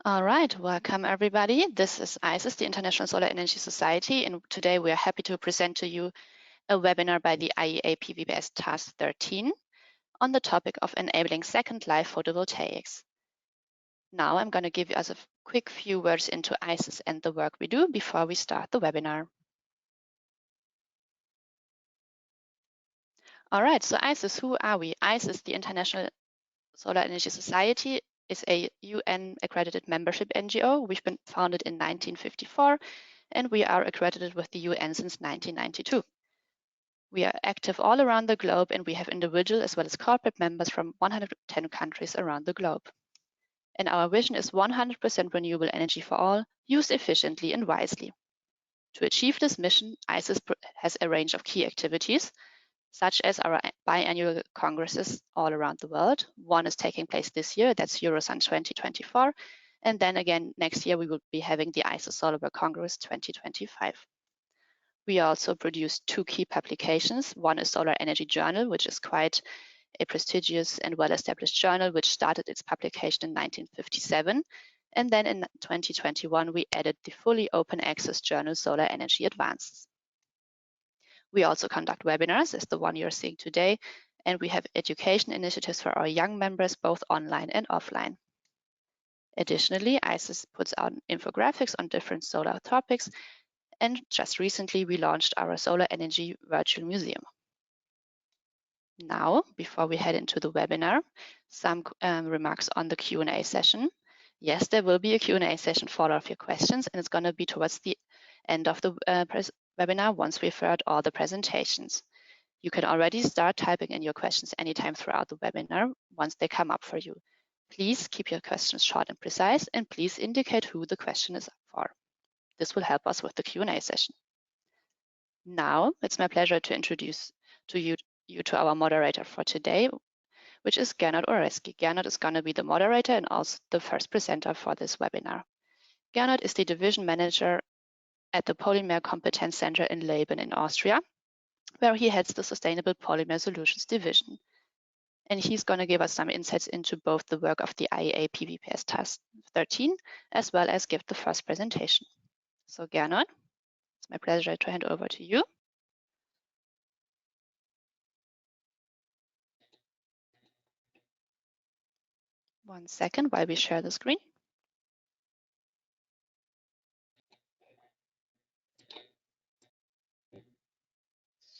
All right, welcome everybody. This is ISES, the International Solar Energy Society, and today we are happy to present to you a webinar by the IEA PVPS Task 13 on the topic of enabling second life photovoltaics. Now I'm going to give you a quick few words into ISES and the work we do before we start the webinar. All right, so ISES, who are we? ISES, the International Solar Energy Society, is a UN accredited membership NGO. We've been founded in 1954 and we are accredited with the UN since 1992. We are active all around the globe and we have individual as well as corporate members from 110 countries around the globe. And our vision is 100% renewable energy for all, used efficiently and wisely. To achieve this mission, ISES has a range of key activities, such as our biannual congresses all around the world. One is taking place this year, that's Eurosun 2024. And then again, next year, we will be having the ISES Solar World Congress 2025. We also produce two key publications. One is Solar Energy Journal, which is quite a prestigious and well-established journal, which started its publication in 1957. And then in 2021, we added the fully open access journal, Solar Energy Advances. We also conduct webinars, as the one you're seeing today, and we have education initiatives for our young members, both online and offline. Additionally, ISES puts out infographics on different solar topics, and just recently we launched our Solar Energy Virtual Museum. Now, before we head into the webinar, some remarks on the Q&A session. Yes, there will be a Q&A session for all of your questions, and it's going to be towards the end of the webinar once we've heard all the presentations. You can already start typing in your questions anytime throughout the webinar once they come up for you. Please keep your questions short and precise, and please indicate who the question is for. This will help us with the Q&A session. Now, it's my pleasure to introduce you to our moderator for today, which is Gernot Oreski. Gernot is going to be the moderator and also the first presenter for this webinar. Gernot is the division manager at the Polymer Competence Center in Leoben in Austria, where he heads the Sustainable Polymer Solutions division. And he's going to give us some insights into both the work of the IEA PVPS Task 13, as well as give the first presentation. So Gernot, it's my pleasure to hand over to you. One second while we share the screen.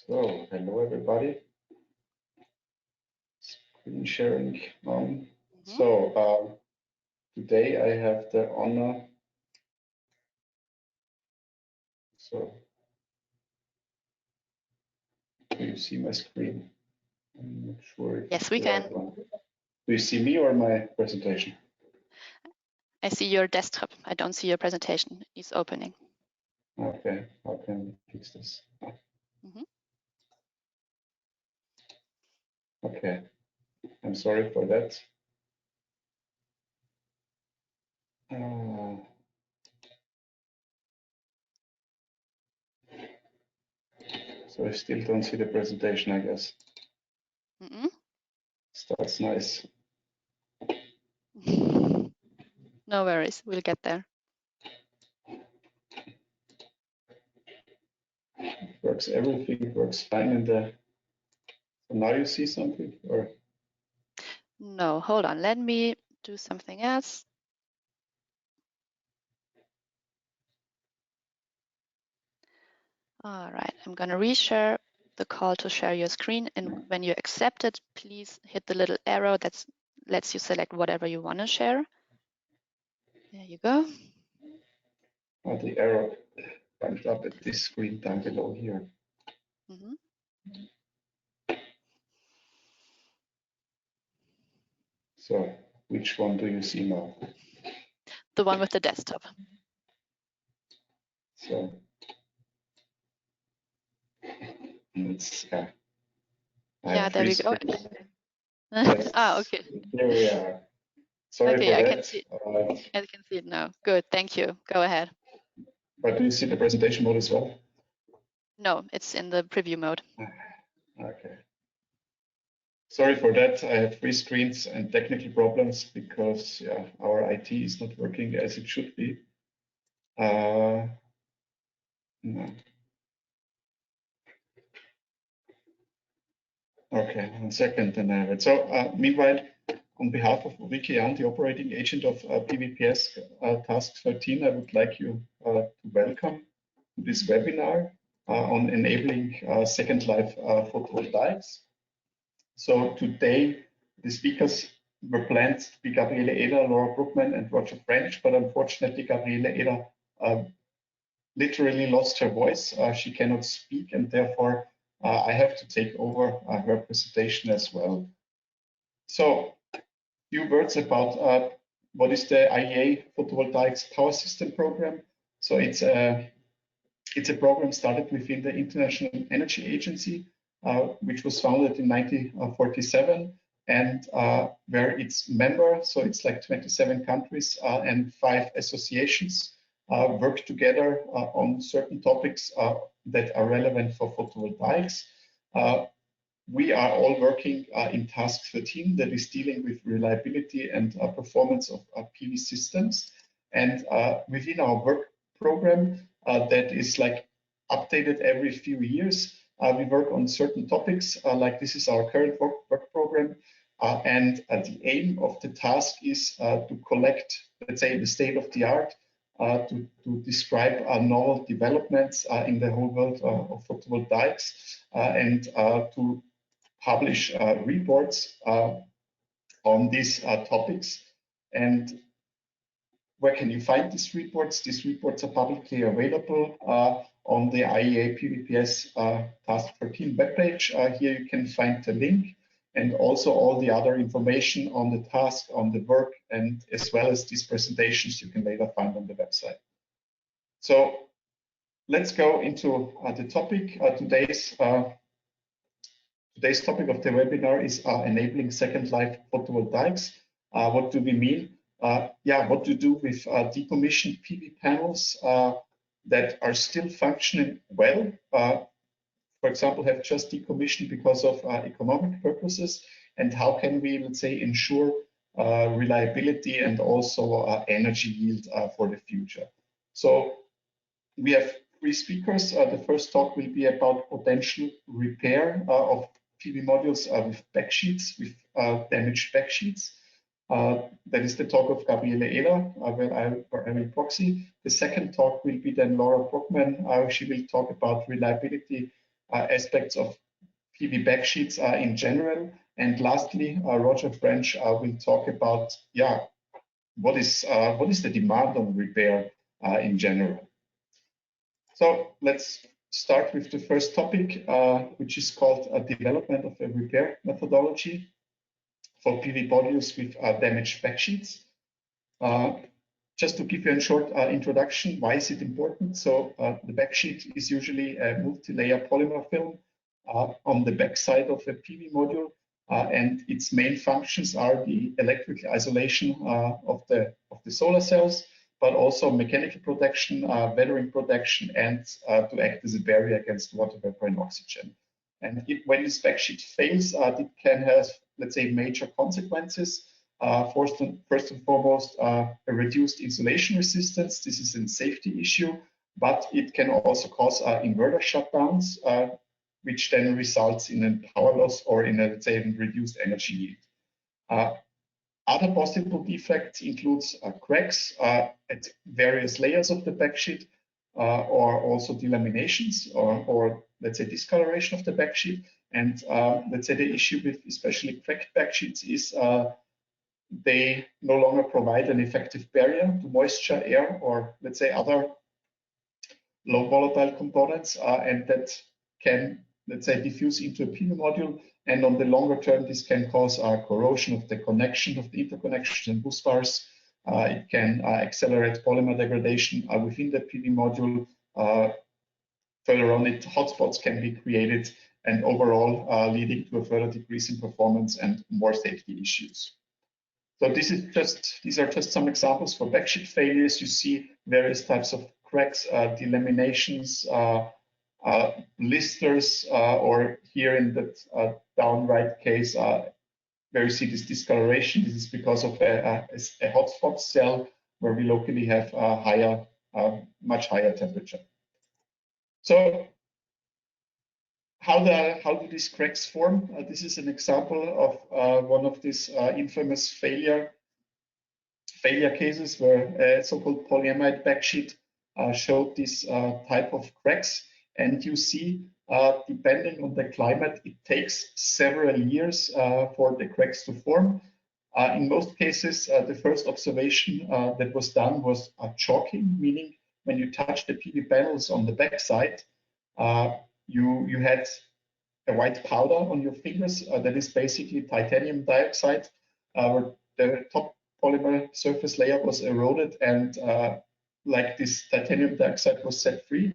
So, hello everybody. Screen sharing on. So, today I have the honor. So, do you see my screen? I'm not sure. Yes, we can. Do you see me or my presentation? I see your desktop. I don't see your presentation. It's opening. Okay, how can we fix this? Okay, I'm sorry for that. So I still don't see the presentation, I guess. Starts nice. No worries, we'll get there. Works, everything works fine in the. So now you see something, or? No, hold on, let me do something else. All right, I'm going to reshare the call to share your screen, and when you accept it, please hit the little arrow that lets you select whatever you want to share. There you go. Oh, the arrow comes up at this screen down below here. So, which one do you see now? The one with the desktop. So, it's yeah, there we go. Yes. Okay. Here we are. Sorry okay, for I that. can see. I can see it now. Good, thank you. Go ahead. But do you see the presentation mode as well? No, it's in the preview mode. Okay. Sorry for that. I have 3 screens and technical problems because our IT is not working as it should be. No. Okay, 1 second, and I have it. So meanwhile, on behalf of Ulrike Jahn, the operating agent of PVPS Task 13, I would like you to welcome this webinar on enabling second life photovoltaics. So today, the speakers were planned to be Gabriele Eder, Laura Brookman, and Roger French, but unfortunately, Gabriele Eder literally lost her voice. She cannot speak, and therefore I have to take over her presentation as well. So, few words about what is the IEA Photovoltaics Power System Program. So it's a program started within the International Energy Agency, which was founded in 1947, and where its members, so it's like 27 countries and 5 associations, work together on certain topics that are relevant for photovoltaics. We are all working in Task 13, that is dealing with reliability and performance of PV systems. And within our work program, that is like updated every few years, we work on certain topics, like this is our current work program. And the aim of the task is to collect, let's say, the state of the art, to describe novel developments in the whole world of photovoltaics, and to publish reports on these topics. And where can you find these reports? These reports are publicly available on the IEA PVPS Task 13 webpage. Here you can find the link, and also all the other information on the task, on the work, and as well as these presentations you can later find on the website. So let's go into the topic. Today's topic of the webinar is enabling second life photovoltaics. What do we mean? What to do with decommissioned PV panels that are still functioning well, for example, have just decommissioned because of economic purposes, and how can we, let's say, ensure reliability and also energy yield for the future. So we have 3 speakers. The first talk will be about potential repair of PV modules with backsheets, with damaged backsheets. That is the talk of Gabriele Eder, where I will proxy. The second talk will be then Laura Brookman. She will talk about reliability aspects of PV backsheets in general. And lastly, Roger French will talk about what is the demand on repair in general. So let's start with the first topic, which is called development of a repair methodology for PV modules with damaged backsheets. Just to give you a short introduction, why is it important? So the backsheet is usually a multi-layer polymer film on the backside of a PV module, and its main functions are the electrical isolation of the solar cells, but also mechanical protection, weathering protection, and to act as a barrier against water vapor and oxygen. And when this backsheet fails, it can have, let's say, major consequences. First and foremost, a reduced insulation resistance. This is a safety issue, but it can also cause inverter shutdowns, which then results in a power loss or in a, let's say, reduced energy yield. Other possible defects includes cracks at various layers of the backsheet, or also delaminations, or let's say discoloration of the backsheet. And let's say the issue with especially cracked backsheets is they no longer provide an effective barrier to moisture, air, or let's say other low volatile components, and that can, let's say, diffuse into a PV module. And on the longer term, this can cause corrosion of the connection, of the interconnections and bus bars. It can accelerate polymer degradation within the PV module. Further on, hotspots can be created, and overall leading to a further decrease in performance and more safety issues. So these are just some examples for backsheet failures. You see various types of cracks, delaminations, blisters, or here in the down right case, where you see this discoloration. This is because of a hotspot cell where we locally have a higher, much higher temperature. So how do these cracks form? This is an example of one of these infamous failure cases where a so-called polyamide backsheet showed this type of cracks. And you see, depending on the climate, it takes several years for the cracks to form. In most cases, the first observation that was done was chalking, meaning when you touch the PV panels on the backside, you had a white powder on your fingers that is basically titanium dioxide, where the top polymer surface layer was eroded and like this titanium dioxide was set free.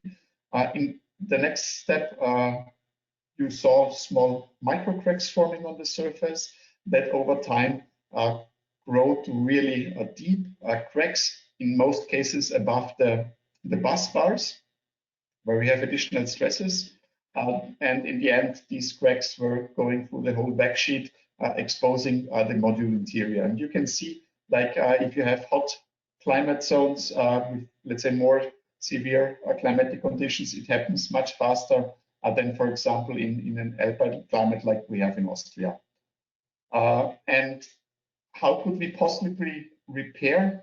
In the next step, you saw small micro cracks forming on the surface that over time grow to really deep cracks, in most cases above the bus bars, where we have additional stresses. And in the end, these cracks were going through the whole backsheet, exposing the module interior. And you can see, like if you have hot climate zones with, let's say, more severe climatic conditions, it happens much faster than, for example, in an alpine climate like we have in Austria. And how could we possibly repair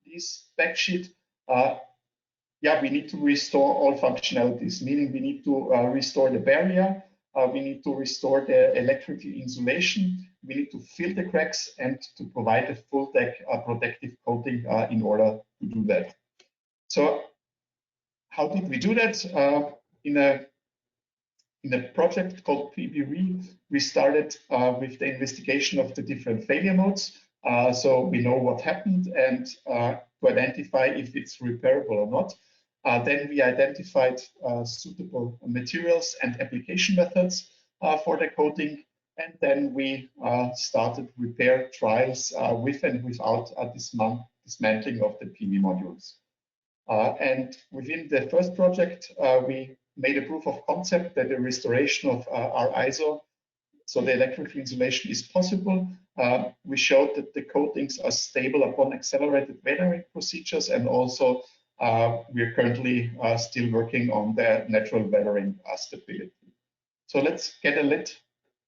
this backsheet? Yeah, we need to restore all functionalities, meaning we need to restore the barrier, we need to restore the electrical insulation, we need to fill the cracks and to provide a full deck protective coating in order to do that. So how did we do that? In a project called PVRE, we started with the investigation of the different failure modes. So we know what happened and to identify if it's repairable or not. Then we identified suitable materials and application methods for the coating. And then we started repair trials with and without dismantling of the PV modules. And within the first project, we made a proof of concept that the restoration of our ISO, so the electrical insulation, is possible. We showed that the coatings are stable upon accelerated weathering procedures, and also we are currently still working on the natural weathering stability. So let's get a little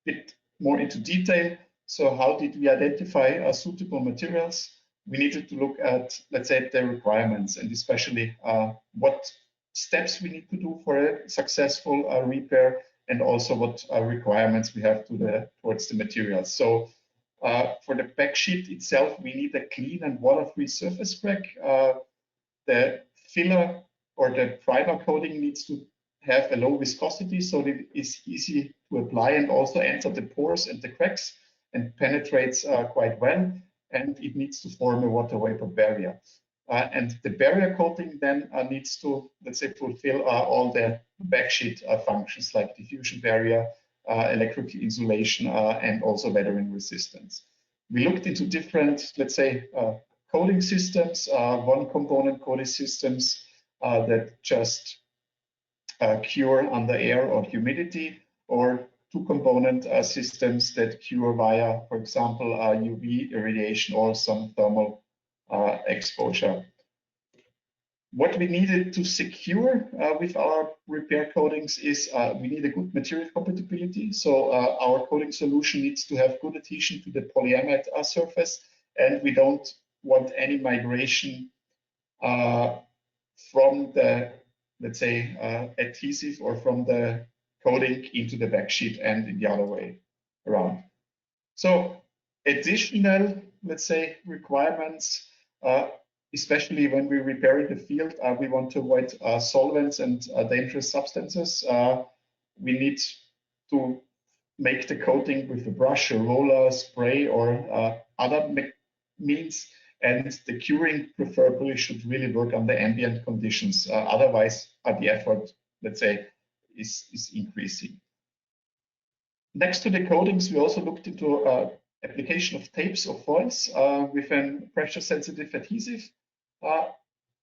bit more into detail. So how did we identify suitable materials? We needed to look at, let's say, the requirements, and especially what steps we need to do for a successful repair, and also what requirements we have towards the materials. So for the backsheet itself, we need a clean and water-free surface crack. The filler or the primer coating needs to have a low viscosity so that it is easy to apply and also enter the pores and the cracks and penetrates quite well. And it needs to form a water vapor barrier. And the barrier coating then needs to, let's say, fulfill all the backsheet functions like diffusion barrier, electrical insulation, and also weathering resistance. We looked into different, let's say, coating systems, one component coating systems that just cure under air or humidity, or two component systems that cure via, for example, UV irradiation or some thermal exposure. What we needed to secure with our repair coatings is we need a good material compatibility. So our coating solution needs to have good adhesion to the polyamide surface, and we don't want any migration from the, let's say, adhesive or from the coating into the backsheet and the other way around. So additional, let's say, requirements, especially when we repair in the field, we want to avoid solvents and dangerous substances. We need to make the coating with a brush, a roller, spray, or other means, and the curing preferably should really work under ambient conditions. Otherwise, the effort, let's say, is increasing. Next to the coatings, we also looked into application of tapes or foils with a pressure-sensitive adhesive.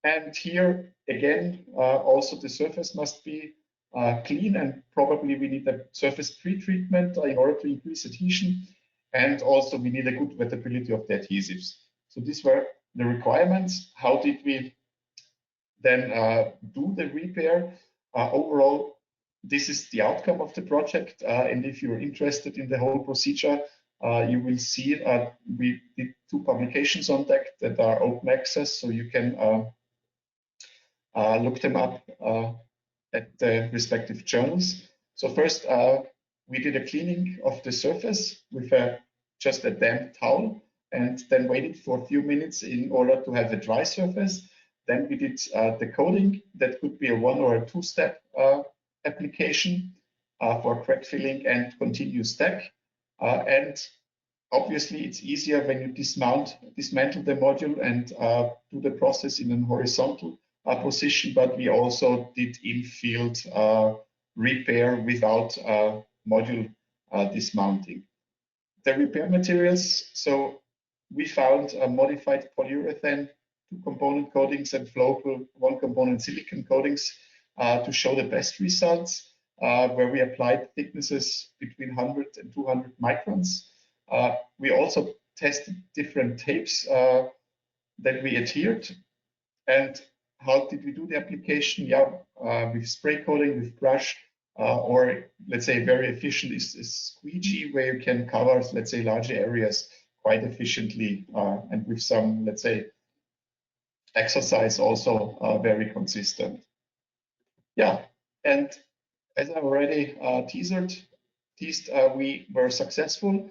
And here, again, also the surface must be clean, and probably we need a surface pre-treatment in order to increase adhesion. and also we need a good wettability of the adhesives. So these were the requirements. How did we then do the repair? Overall, this is the outcome of the project. And if you're interested in the whole procedure, you will see we did 2 publications on that that are open access, so you can look them up at the respective journals. So first, we did a cleaning of the surface with just a damp towel, and then waited for a few minutes in order to have a dry surface. Then we did the coating. That could be a 1 or a 2-step application for crack filling and continuous stack. And obviously, it's easier when you dismantle the module and do the process in a horizontal position, but we also did in-field repair without module dismounting. The repair materials, so we found a modified polyurethane 2-component coatings and flowable 1-component silicon coatings to show the best results, where we applied thicknesses between 100 and 200 microns. We also tested different tapes that we adhered. And how did we do the application? Yeah, with spray coating, with brush, or let's say very efficient is squeegee, where you can cover, let's say, larger areas quite efficiently, and with some, let's say, exercise also very consistent. Yeah, and as I already teased, we were successful.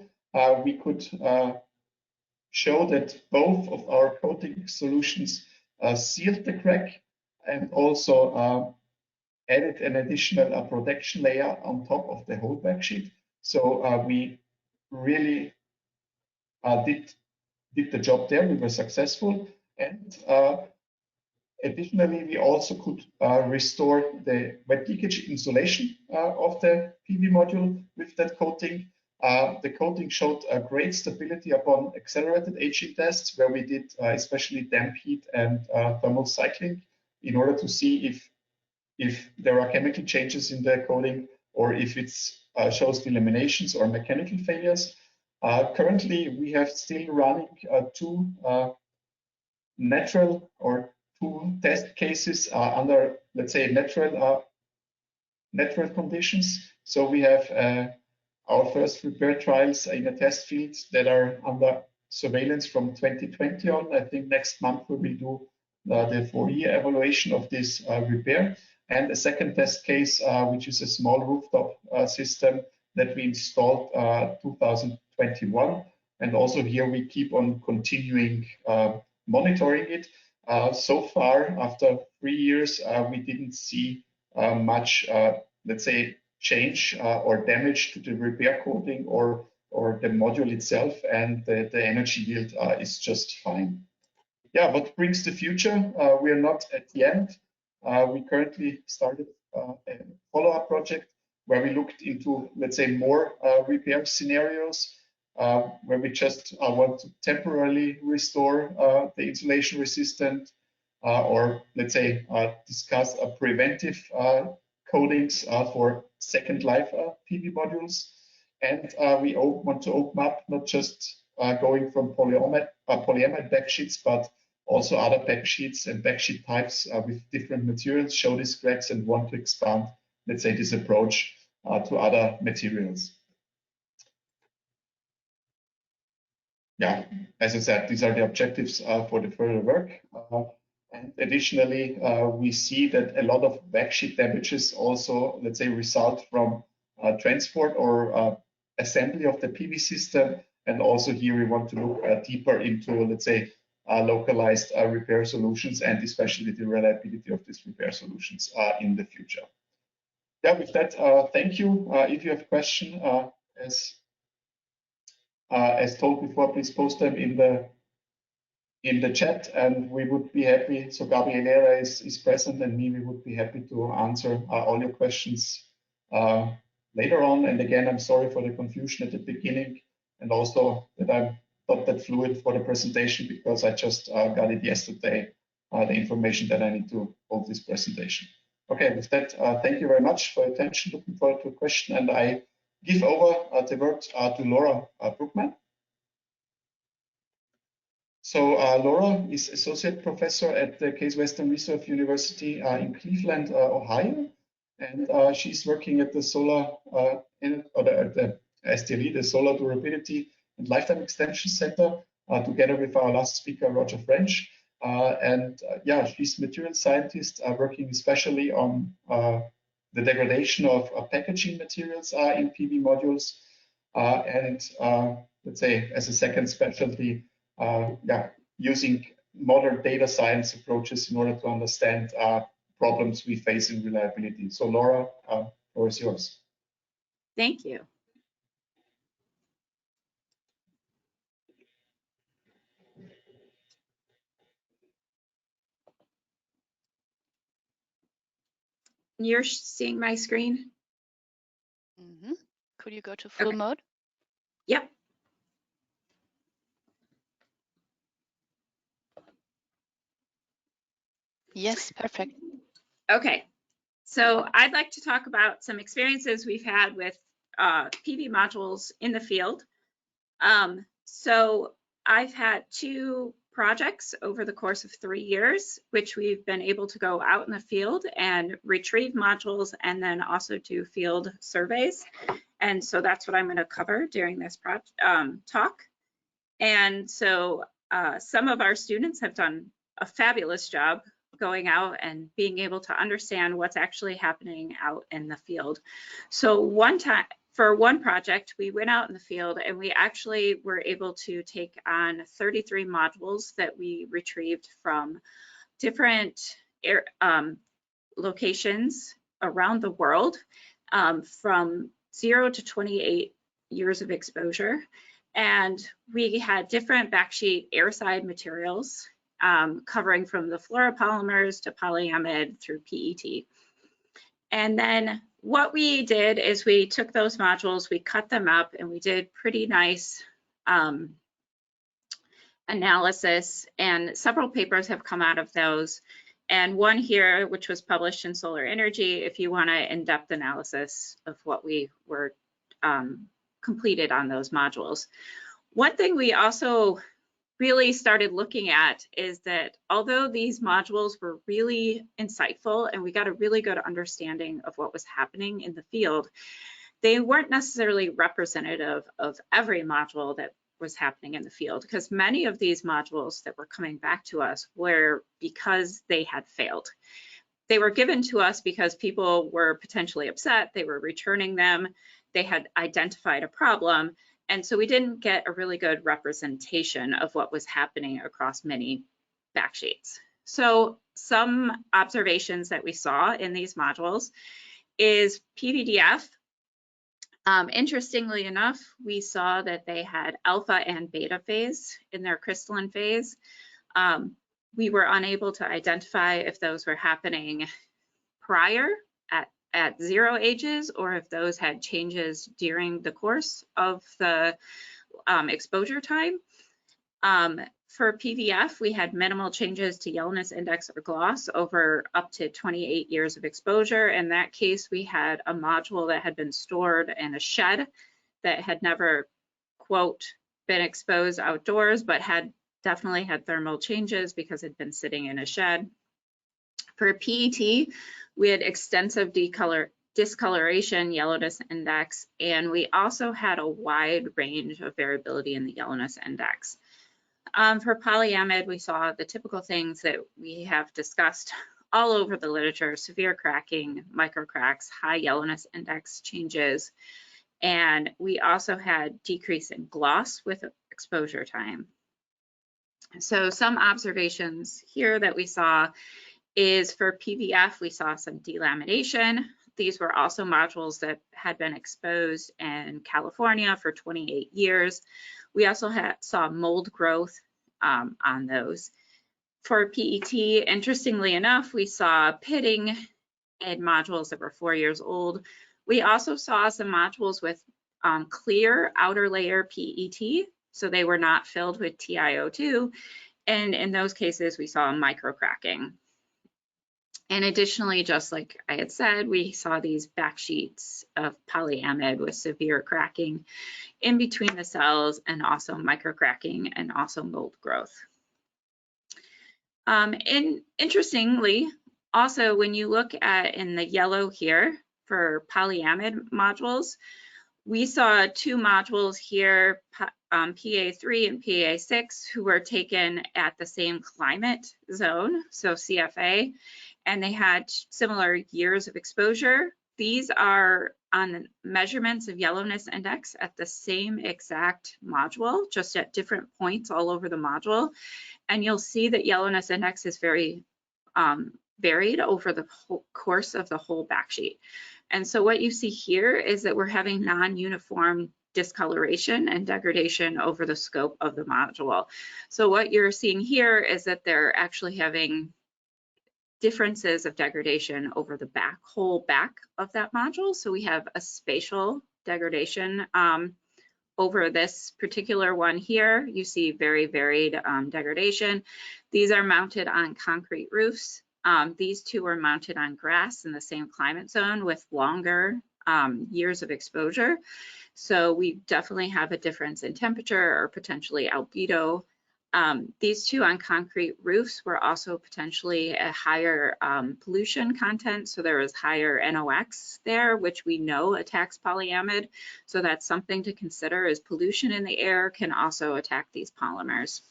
We could show that both of our coating solutions sealed the crack and also added an additional protection layer on top of the whole backsheet. So we really did the job there. We were successful, and additionally, we also could restore the wet leakage insulation of the PV module with that coating. The coating showed a great stability upon accelerated aging tests, where we did especially damp heat and thermal cycling in order to see if there are chemical changes in the coating or if it shows delaminations or mechanical failures. Currently, we have still running 2 natural or 2 test cases under, let's say, natural conditions. So we have our first repair trials in a test field that are under surveillance from 2020 on. I think next month we will do the 4-year evaluation of this repair. And a second test case, which is a small rooftop system that we installed 2021. And also here we keep on continuing monitoring it. So far, after 3 years, we didn't see much, let's say, change or damage to the repair coating or the module itself, and the energy yield is just fine. Yeah, what brings the future? We are not at the end. We currently started a follow-up project where we looked into, let's say, more repair scenarios, where we just want to temporarily restore the insulation resistant, or let's say discuss a preventive coatings for second life PV modules. And we want to open up not just going from polyamide backsheets, but also other backsheets and backsheet types with different materials, show these cracks, and want to expand, let's say, this approach to other materials. Yeah, as I said, these are the objectives for the further work. And additionally, we see that a lot of backsheet damages also, let's say, result from transport or assembly of the PV system. And also here we want to look deeper into, let's say, localized repair solutions, and especially the reliability of these repair solutions in the future. Yeah, with that, thank you. If you have questions, as told before, please post them in the chat, and we would be happy. So Gabriela is present, and we would be happy to answer all your questions later on. And again, I'm sorry for the confusion at the beginning, and also that I'm not that fluid for the presentation, because I just got it yesterday, the information that I need to hold this presentation. Okay, with that, thank you very much for your attention. Looking forward to a question, and I give over the word to Laura Brookman. So Laura is associate professor at the Case Western Reserve University in Cleveland, Ohio, and she's working at the solar the SDLE, the Solar Durability and Lifetime Extension Center, together with our last speaker, Roger French. Yeah, she's a material scientist working especially on the degradation of packaging materials in PV modules, let's say as a second specialty, yeah, using modern data science approaches in order to understand problems we face in reliability. So Laura, the floor is yours. Thank you. You're seeing my screen? Mm-hmm. Could you go to full Okay. mode? Yep. Yes, perfect. Okay. So I'd like to talk about some experiences we've had with PV modules in the field. So I've had 2 projects over the course of 3 years, which we've been able to go out in the field and retrieve modules and then also do field surveys. And so that's what I'm going to cover during this talk. And so some of our students have done a fabulous job going out and being able to understand what's actually happening out in the field. So one time, for one project, we went out in the field and we actually were able to take on 33 modules that we retrieved from different locations around the world, from 0 to 28 years of exposure. And we had different backsheet airside materials covering from the fluoropolymers to polyamide through PET. And then what we did is we took those modules, we cut them up, and we did pretty nice analysis, and several papers have come out of those. And one here, which was published in Solar Energy, if you want an in-depth analysis of what we were completed on those modules. One thing we also really started looking at is that although these modules were really insightful and we got a really good understanding of what was happening in the field, they weren't necessarily representative of every module that was happening in the field, because many of these modules that were coming back to us were because they had failed. They were given to us because people were potentially upset, they were returning them, they had identified a problem, and so we didn't get a really good representation of what was happening across many backsheets. So some observations that we saw in these modules is PVDF. Interestingly enough, we saw that they had alpha and beta phase in their crystalline phase. We were unable to identify if those were happening prior at 0 ages or if those had changes during the course of the exposure time. For PVF, we had minimal changes to yellowness index or gloss over up to 28 years of exposure. In that case, we had a module that had been stored in a shed that had never, quote, been exposed outdoors, but had definitely had thermal changes because it had been sitting in a shed. For PET, we had extensive discoloration, yellowness index, and we also had a wide range of variability in the yellowness index. For polyamide, we saw the typical things that we have discussed all over the literature: severe cracking, microcracks, high yellowness index changes, and we also had decrease in gloss with exposure time. So some observations here that we saw is for PVF, we saw some delamination. These were also modules that had been exposed in California for 28 years. We also saw mold growth on those. For PET, interestingly enough, we saw pitting in modules that were 4 years old. We also saw some modules with clear outer layer PET, so they were not filled with TiO2, and in those cases we saw microcracking. And additionally, just like I had said, we saw these back sheets of polyamide with severe cracking in between the cells and also microcracking and also mold growth. And interestingly, also when you look at in the yellow here for polyamide modules, we saw two modules here, PA3 and PA6, who were taken at the same climate zone, so CFA, and they had similar years of exposure. These are on measurements of yellowness index at the same exact module, just at different points all over the module. And you'll see that yellowness index is very varied over the whole course of the whole backsheet. And so what you see here is that we're having non-uniform discoloration and degradation over the scope of the module. So what you're seeing here is that they're actually having differences of degradation over the whole back of that module. So we have a spatial degradation over this particular one here. You see very varied degradation. These are mounted on concrete roofs. These two were mounted on grass in the same climate zone with longer years of exposure. So we definitely have a difference in temperature or potentially albedo. These two on concrete roofs were also potentially a higher pollution content. So there was higher NOx there, which we know attacks polyamide. So that's something to consider, is pollution in the air can also attack these polymers.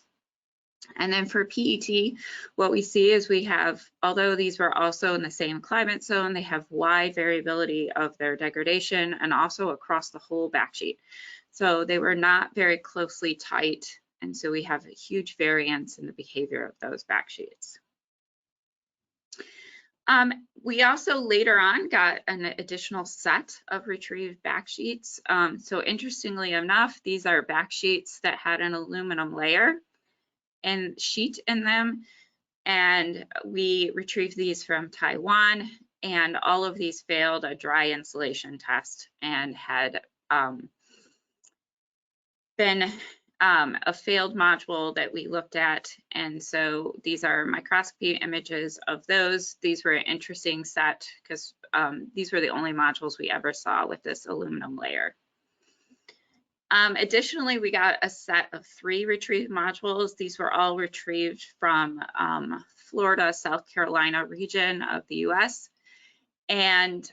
And then for PET, what we see is we have, although these were also in the same climate zone, they have wide variability of their degradation and also across the whole backsheet. So they were not very closely tight. And so we have a huge variance in the behavior of those backsheets. We also later on got an additional set of retrieved backsheets. So interestingly enough, these are backsheets that had an aluminum layer and sheet in them, and we retrieved these from Taiwan, and all of these failed a dry insulation test and had been a failed module that we looked at. And so these are microscopy images of those. These were an interesting set because these were the only modules we ever saw with this aluminum layer. Additionally, we got a set of 3 retrieved modules. These were all retrieved from Florida, South Carolina region of the US. And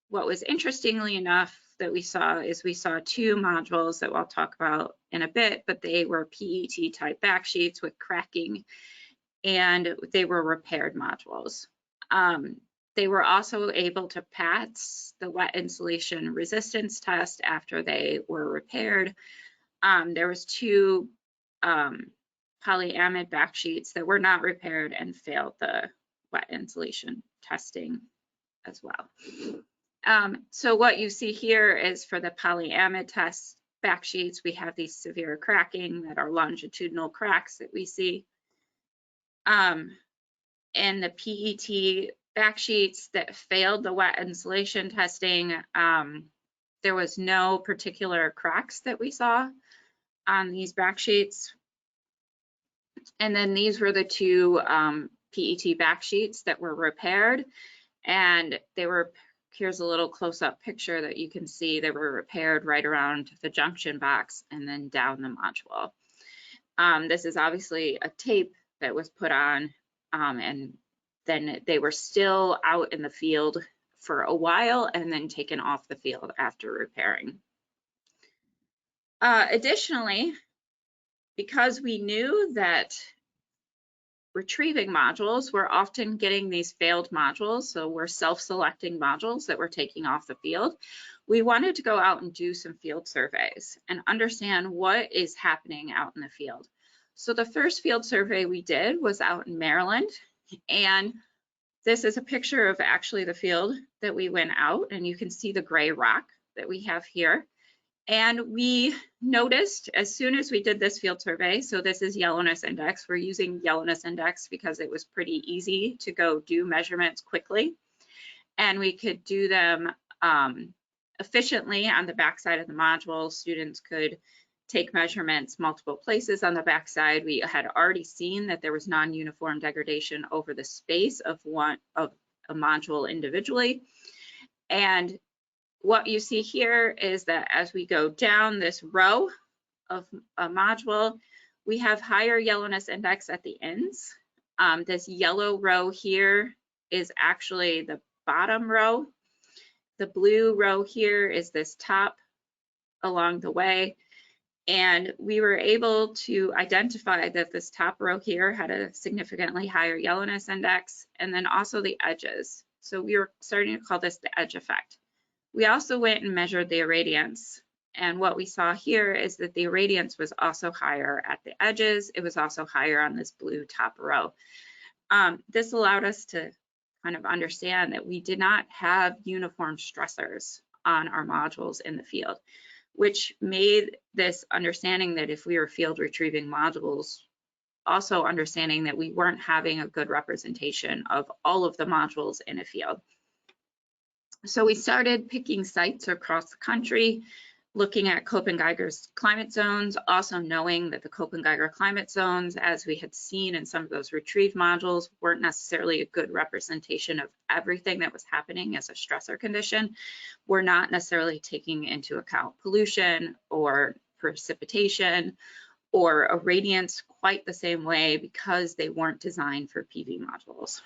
what was interestingly enough that we saw is we saw 2 modules that we'll talk about in a bit, but they were PET type backsheets with cracking, and they were repaired modules. They were also able to pass the wet insulation resistance test after they were repaired. There was 2 polyamide backsheets that were not repaired and failed the wet insulation testing as well. So what you see here is for the polyamide test backsheets, we have these severe cracking that are longitudinal cracks that we see. And the PET backsheets that failed the wet insulation testing, there was no particular cracks that we saw on these backsheets. And then these were the 2 PET backsheets that were repaired, and they were, here's a little close-up picture that you can see they were repaired right around the junction box and then down the module. This is obviously a tape that was put on, and then they were still out in the field for a while and then taken off the field after repairing. Additionally, because we knew that retrieving modules, we're often getting these failed modules, so we're self-selecting modules that we're taking off the field, we wanted to go out and do some field surveys and understand what is happening out in the field. So the first field survey we did was out in Maryland, and this is a picture of actually the field that we went out, and you can see the gray rock that we have here. And we noticed as soon as we did this field survey, so this is yellowness index. We're using yellowness index because it was pretty easy to go do measurements quickly. And we could do them efficiently on the backside of the module. Students could take measurements multiple places on the backside. We had already seen that there was non-uniform degradation over the space of a module individually. And what you see here is that as we go down this row of a module, we have higher yellowness index at the ends. This yellow row here is actually the bottom row. The blue row here is this top along the way. And we were able to identify that this top row here had a significantly higher yellowness index, and then also the edges. So we were starting to call this the edge effect. We also went and measured the irradiance. And what we saw here is that the irradiance was also higher at the edges. It was also higher on this blue top row. This allowed us to kind of understand that we did not have uniform stressors on our modules in the field, which made this understanding that if we were field retrieving modules, also understanding that we weren't having a good representation of all of the modules in a field. So we started picking sites across the country, looking at Köppen-Geiger's climate zones, also knowing that the Köppen-Geiger climate zones, as we had seen in some of those retrieved modules, weren't necessarily a good representation of everything that was happening as a stressor condition. We're not necessarily taking into account pollution or precipitation or irradiance quite the same way because they weren't designed for PV modules.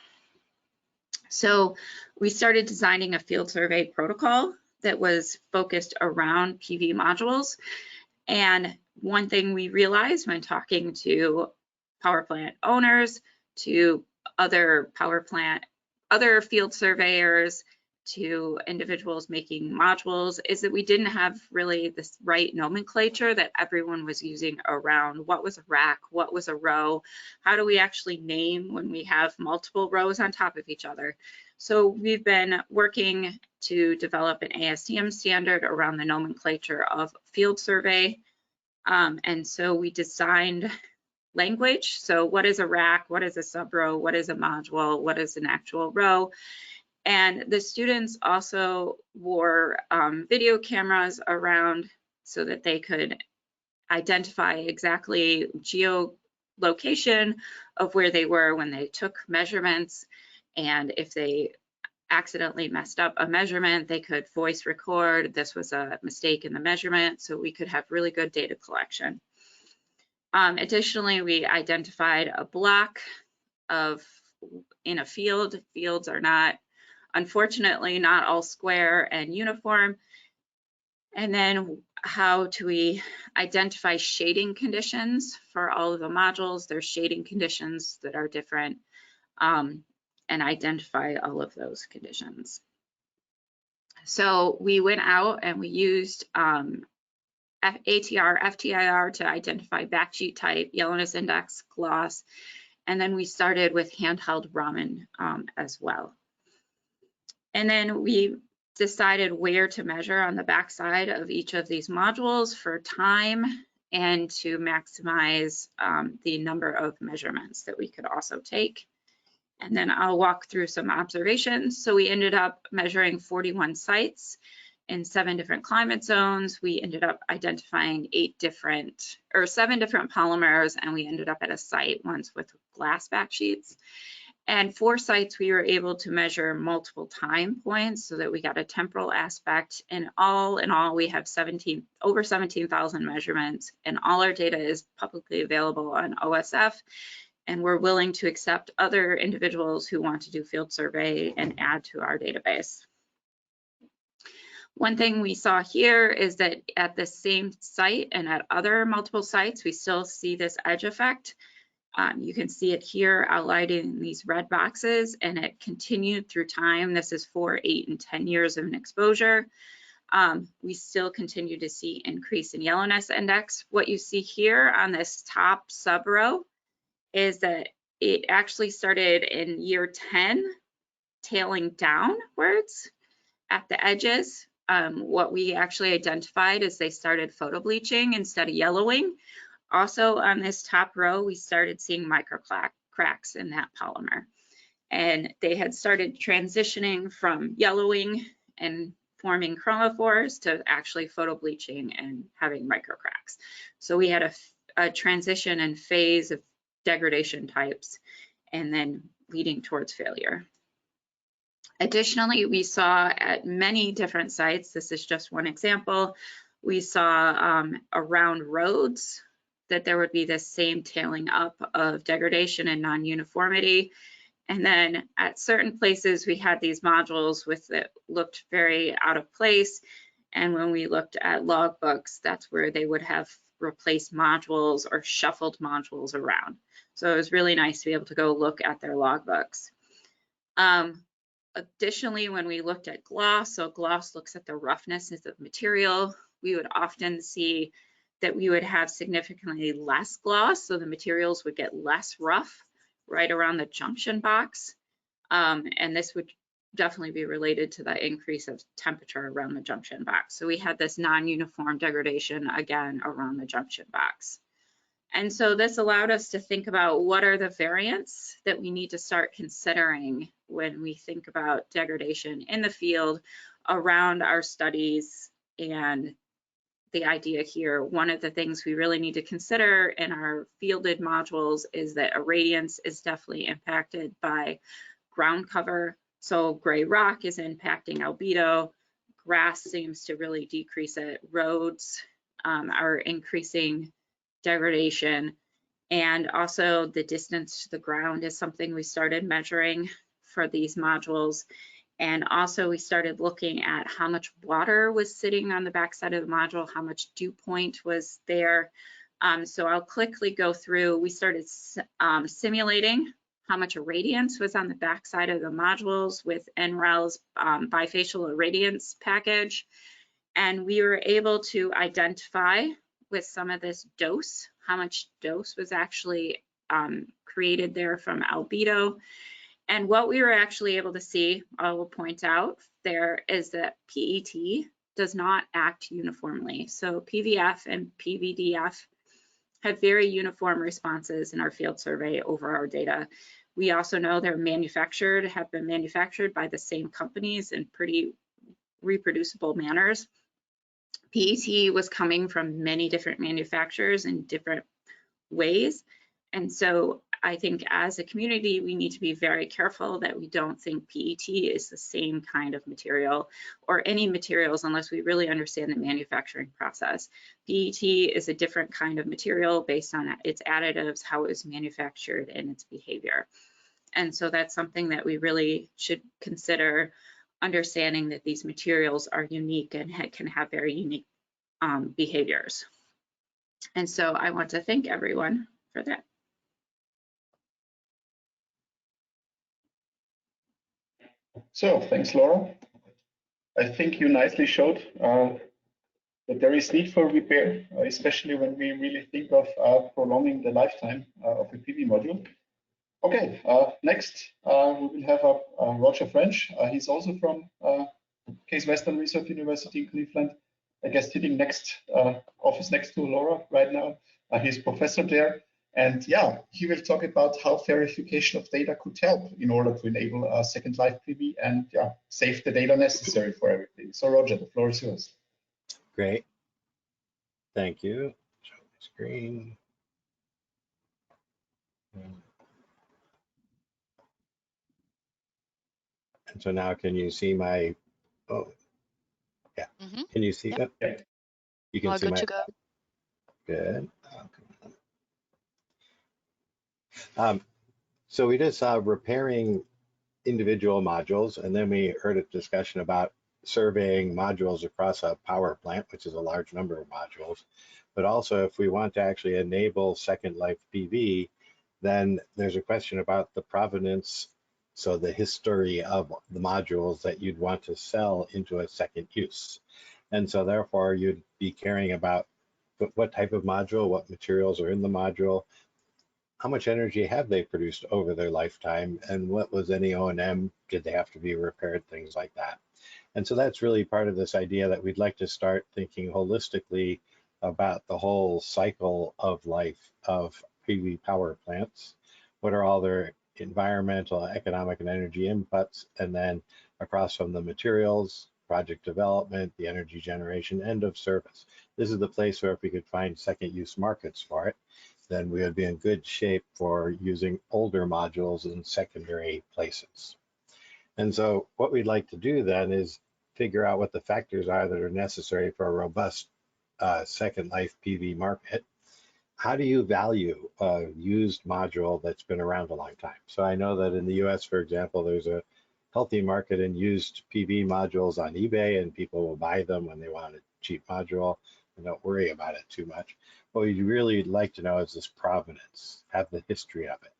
So we started designing a field survey protocol that was focused around PV modules. And one thing we realized when talking to power plant owners, to other field surveyors, to individuals making modules, is that we didn't have really this right nomenclature that everyone was using around what was a rack, what was a row, how do we actually name when we have multiple rows on top of each other. So we've been working to develop an ASTM standard around the nomenclature of field survey. And so we designed language. So what is a rack? What is a sub row? What is a module? What is an actual row? And the students also wore video cameras around so that they could identify exactly geolocation of where they were when they took measurements. And if they accidentally messed up a measurement, they could voice record, this was a mistake in the measurement, so we could have really good data collection. Additionally, we identified a block in a field. Fields are not, unfortunately, not all square and uniform. And then how do we identify shading conditions for all of the modules? There's shading conditions that are different, and identify all of those conditions. So we went out and we used ATR, FTIR to identify backsheet type, yellowness index, gloss, and then we started with handheld Raman as well. And then we decided where to measure on the backside of each of these modules for time and to maximize the number of measurements that we could also take. And then I'll walk through some observations. So we ended up measuring 41 sites in 7 different climate zones. We ended up identifying 7 different polymers, and we ended up at a site once with glass backsheets. And 4 sites we were able to measure multiple time points so that we got a temporal aspect. And all in all, we have over 17,000 measurements, and all our data is publicly available on OSF. And we're willing to accept other individuals who want to do field survey and add to our database. One thing we saw here is that at the same site and at other multiple sites, we still see this edge effect. You can see it here outlined in these red boxes, and it continued through time. This is 4, 8, and 10 years of an exposure. We still continue to see increase in yellowness index. What you see here on this top sub row is that it actually started in year 10, tailing downwards at the edges. What we actually identified is they started photo bleaching instead of yellowing. Also on this top row, we started seeing micro cracks in that polymer. And they had started transitioning from yellowing and forming chromophores to actually photo bleaching and having micro cracks. So we had a transition and phase of degradation types and then leading towards failure. Additionally, we saw at many different sites, this is just one example, we saw around roads that there would be this same tailing up of degradation and non-uniformity. And then at certain places, we had these modules that looked very out of place. And when we looked at logbooks, that's where they would have replaced modules or shuffled modules around. So it was really nice to be able to go look at their logbooks. Additionally, when we looked at gloss, so gloss looks at the roughness of the material, we would often see that we would have significantly less gloss, so the materials would get less rough right around the junction box. And this would definitely be related to the increase of temperature around the junction box. So we had this non-uniform degradation again around the junction box. And so this allowed us to think about what are the variants that we need to start considering when we think about degradation in the field around our studies. And the idea here, one of the things we really need to consider in our fielded modules is that irradiance is definitely impacted by ground cover. So gray rock is impacting albedo, grass seems to really decrease it, roads are increasing degradation, and also the distance to the ground is something we started measuring for these modules. And also we started looking at how much water was sitting on the backside of the module, how much dew point was there. So I'll quickly go through. We started simulating how much irradiance was on the backside of the modules with NREL's bifacial irradiance package. And we were able to identify with some of this dose, how much dose was actually created there from albedo. And what we were actually able to see, I will point out there, is that PET does not act uniformly. So PVF and PVDF have very uniform responses in our field survey over our data. We also know they're have been manufactured by the same companies in pretty reproducible manners. PET was coming from many different manufacturers in different ways. And so I think as a community, we need to be very careful that we don't think PET is the same kind of material or any materials unless we really understand the manufacturing process. PET is a different kind of material based on its additives, how it was manufactured, and its behavior. And so that's something that we really should consider, understanding that these materials are unique and can have very unique behaviors. And so I want to thank everyone for that. So thanks, Laura. I think you nicely showed that there is need for repair, especially when we really think of prolonging the lifetime of a PV module. Okay, next we will have Roger French. He's also from Case Western Reserve University in Cleveland. I guess sitting next, office next to Laura right now. He's professor there. And yeah, he will talk about how verification of data could help in order to enable a second life PV and yeah, save the data necessary for everything. So Roger, the floor is yours. Great. Thank you. Show the screen. And so now can you see my, oh, yeah. Can you see that? Yeah. You can see good my, to go. Good. Oh, come on. So we just saw repairing individual modules, and then we heard a discussion about surveying modules across a power plant, which is a large number of modules. But also, if we want to actually enable second life PV, then there's a question about the provenance, so the history of the modules that you'd want to sell into a second use. And so therefore, you'd be caring about what type of module, what materials are in the module, how much energy have they produced over their lifetime, and what was any O&M, did they have to be repaired, things like that. And so that's really part of this idea that we'd like to start thinking holistically about the whole cycle of life of PV power plants. What are all their environmental, economic, and energy inputs, and then across from the materials, project development, the energy generation, end of service. This is the place where if we could find second use markets for it, then we would be in good shape for using older modules in secondary places. And so what we'd like to do then is figure out what the factors are that are necessary for a robust second life PV market. How do you value a used module that's been around a long time? So I know that in the US, for example, there's a healthy market in used PV modules on eBay, and people will buy them when they want a cheap module and don't worry about it too much. What we'd really like to know is this provenance, have the history of it.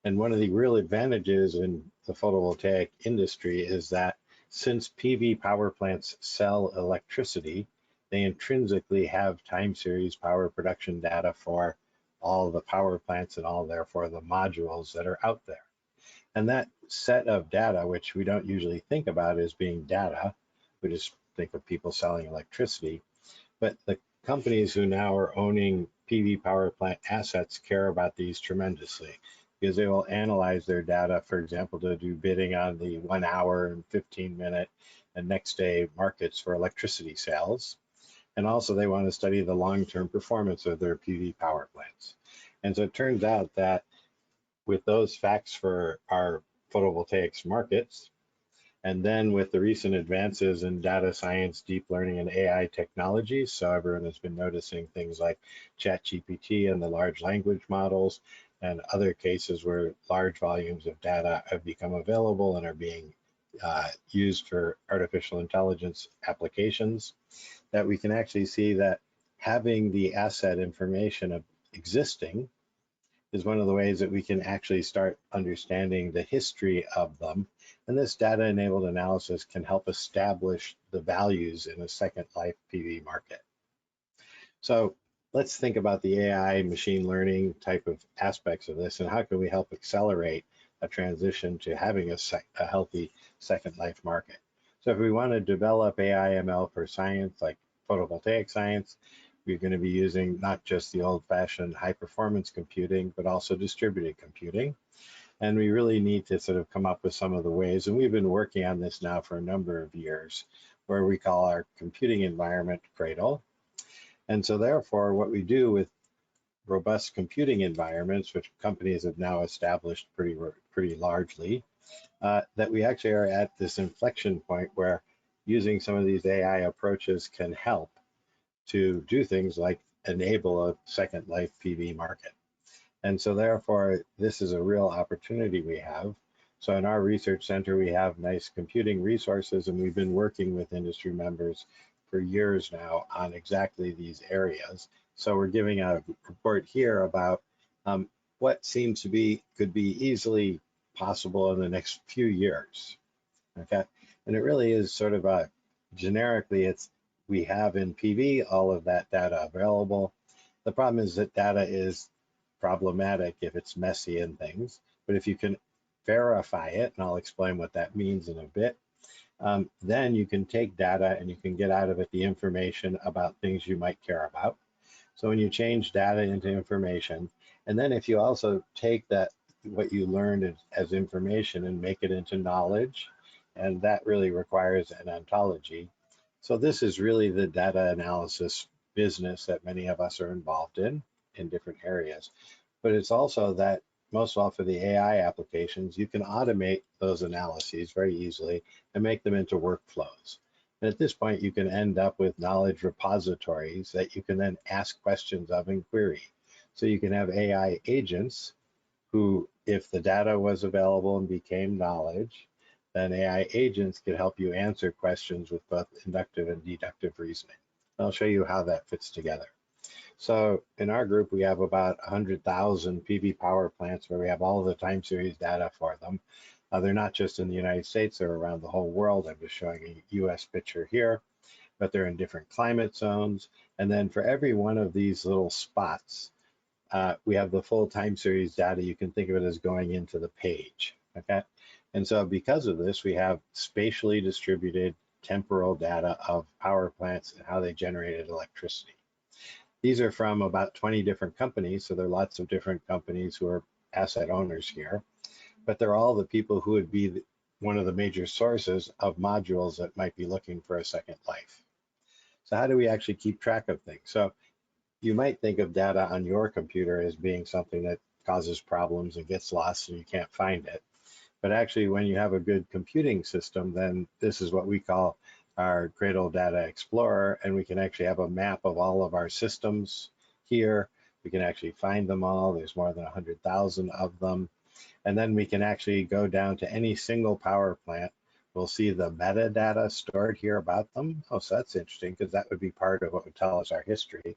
And one of the real advantages in the photovoltaic industry is that since PV power plants sell electricity, they intrinsically have time series power production data for all the power plants and all therefore the modules that are out there. And that set of data, which we don't usually think about as being data, we just think of people selling electricity, but the companies who now are owning PV power plant assets care about these tremendously, because they will analyze their data, for example, to do bidding on the 1 hour and 15-minute and next day markets for electricity sales. And also they want to study the long-term performance of their PV power plants. And so it turns out that with those facts for our photovoltaics markets, and then with the recent advances in data science, deep learning, and AI technologies, so everyone has been noticing things like ChatGPT and the large language models, and other cases where large volumes of data have become available and are being used for artificial intelligence applications, that we can actually see that having the asset information existing is one of the ways that we can actually start understanding the history of them. And this data-enabled analysis can help establish the values in a second life PV market. So let's think about the AI machine learning type of aspects of this, and how can we help accelerate a transition to having a healthy second life market. So if we want to develop AI ML for science, like photovoltaic science, we're going to be using not just the old-fashioned high-performance computing, but also distributed computing. And we really need to sort of come up with some of the ways, and we've been working on this now for a number of years, where we call our computing environment Cradle. And so therefore, what we do with robust computing environments, which companies have now established pretty largely, that we actually are at this inflection point where using some of these AI approaches can help to do things like enable a second life PV market. And so therefore, this is a real opportunity we have. So in our research center, we have nice computing resources, and we've been working with industry members for years now on exactly these areas. So we're giving a report here about what seems to be, could be easily possible in the next few years, okay? And it really is sort of a, generically, we have in PV all of that data available. The problem is that data is problematic if it's messy and things, but if you can verify it, and I'll explain what that means in a bit, then you can take data and you can get out of it the information about things you might care about. So when you change data into information, and then if you also take that, what you learned as information and make it into knowledge, and that really requires an ontology. So this is really the data analysis business that many of us are involved in different areas. But it's also that most of all for the AI applications, you can automate those analyses very easily and make them into workflows. And at this point, you can end up with knowledge repositories that you can then ask questions of and query. So you can have AI agents who, if the data was available and became knowledge, then AI agents could help you answer questions with both inductive and deductive reasoning. I'll show you how that fits together. So in our group, we have about 100,000 PV power plants where we have all of the time series data for them. They're not just in the United States, they're around the whole world. I'm just showing a US picture here, but they're in different climate zones. And then for every one of these little spots, we have the full time series data. You can think of it as going into the page, okay? And so because of this, we have spatially distributed temporal data of power plants and how they generated electricity. These are from about 20 different companies, so there are lots of different companies who are asset owners here, but they're all the people who would be one of the major sources of modules that might be looking for a second life. So how do we actually keep track of things? So you might think of data on your computer as being something that causes problems and gets lost and you can't find it. But actually, when you have a good computing system, then this is what we call our Cradle Data Explorer, and we can actually have a map of all of our systems here. We can actually find them all. There's more than 100,000 of them. And then we can actually go down to any single power plant. We'll see the metadata stored here about them. Oh, so that's interesting, because that would be part of what would tell us our history.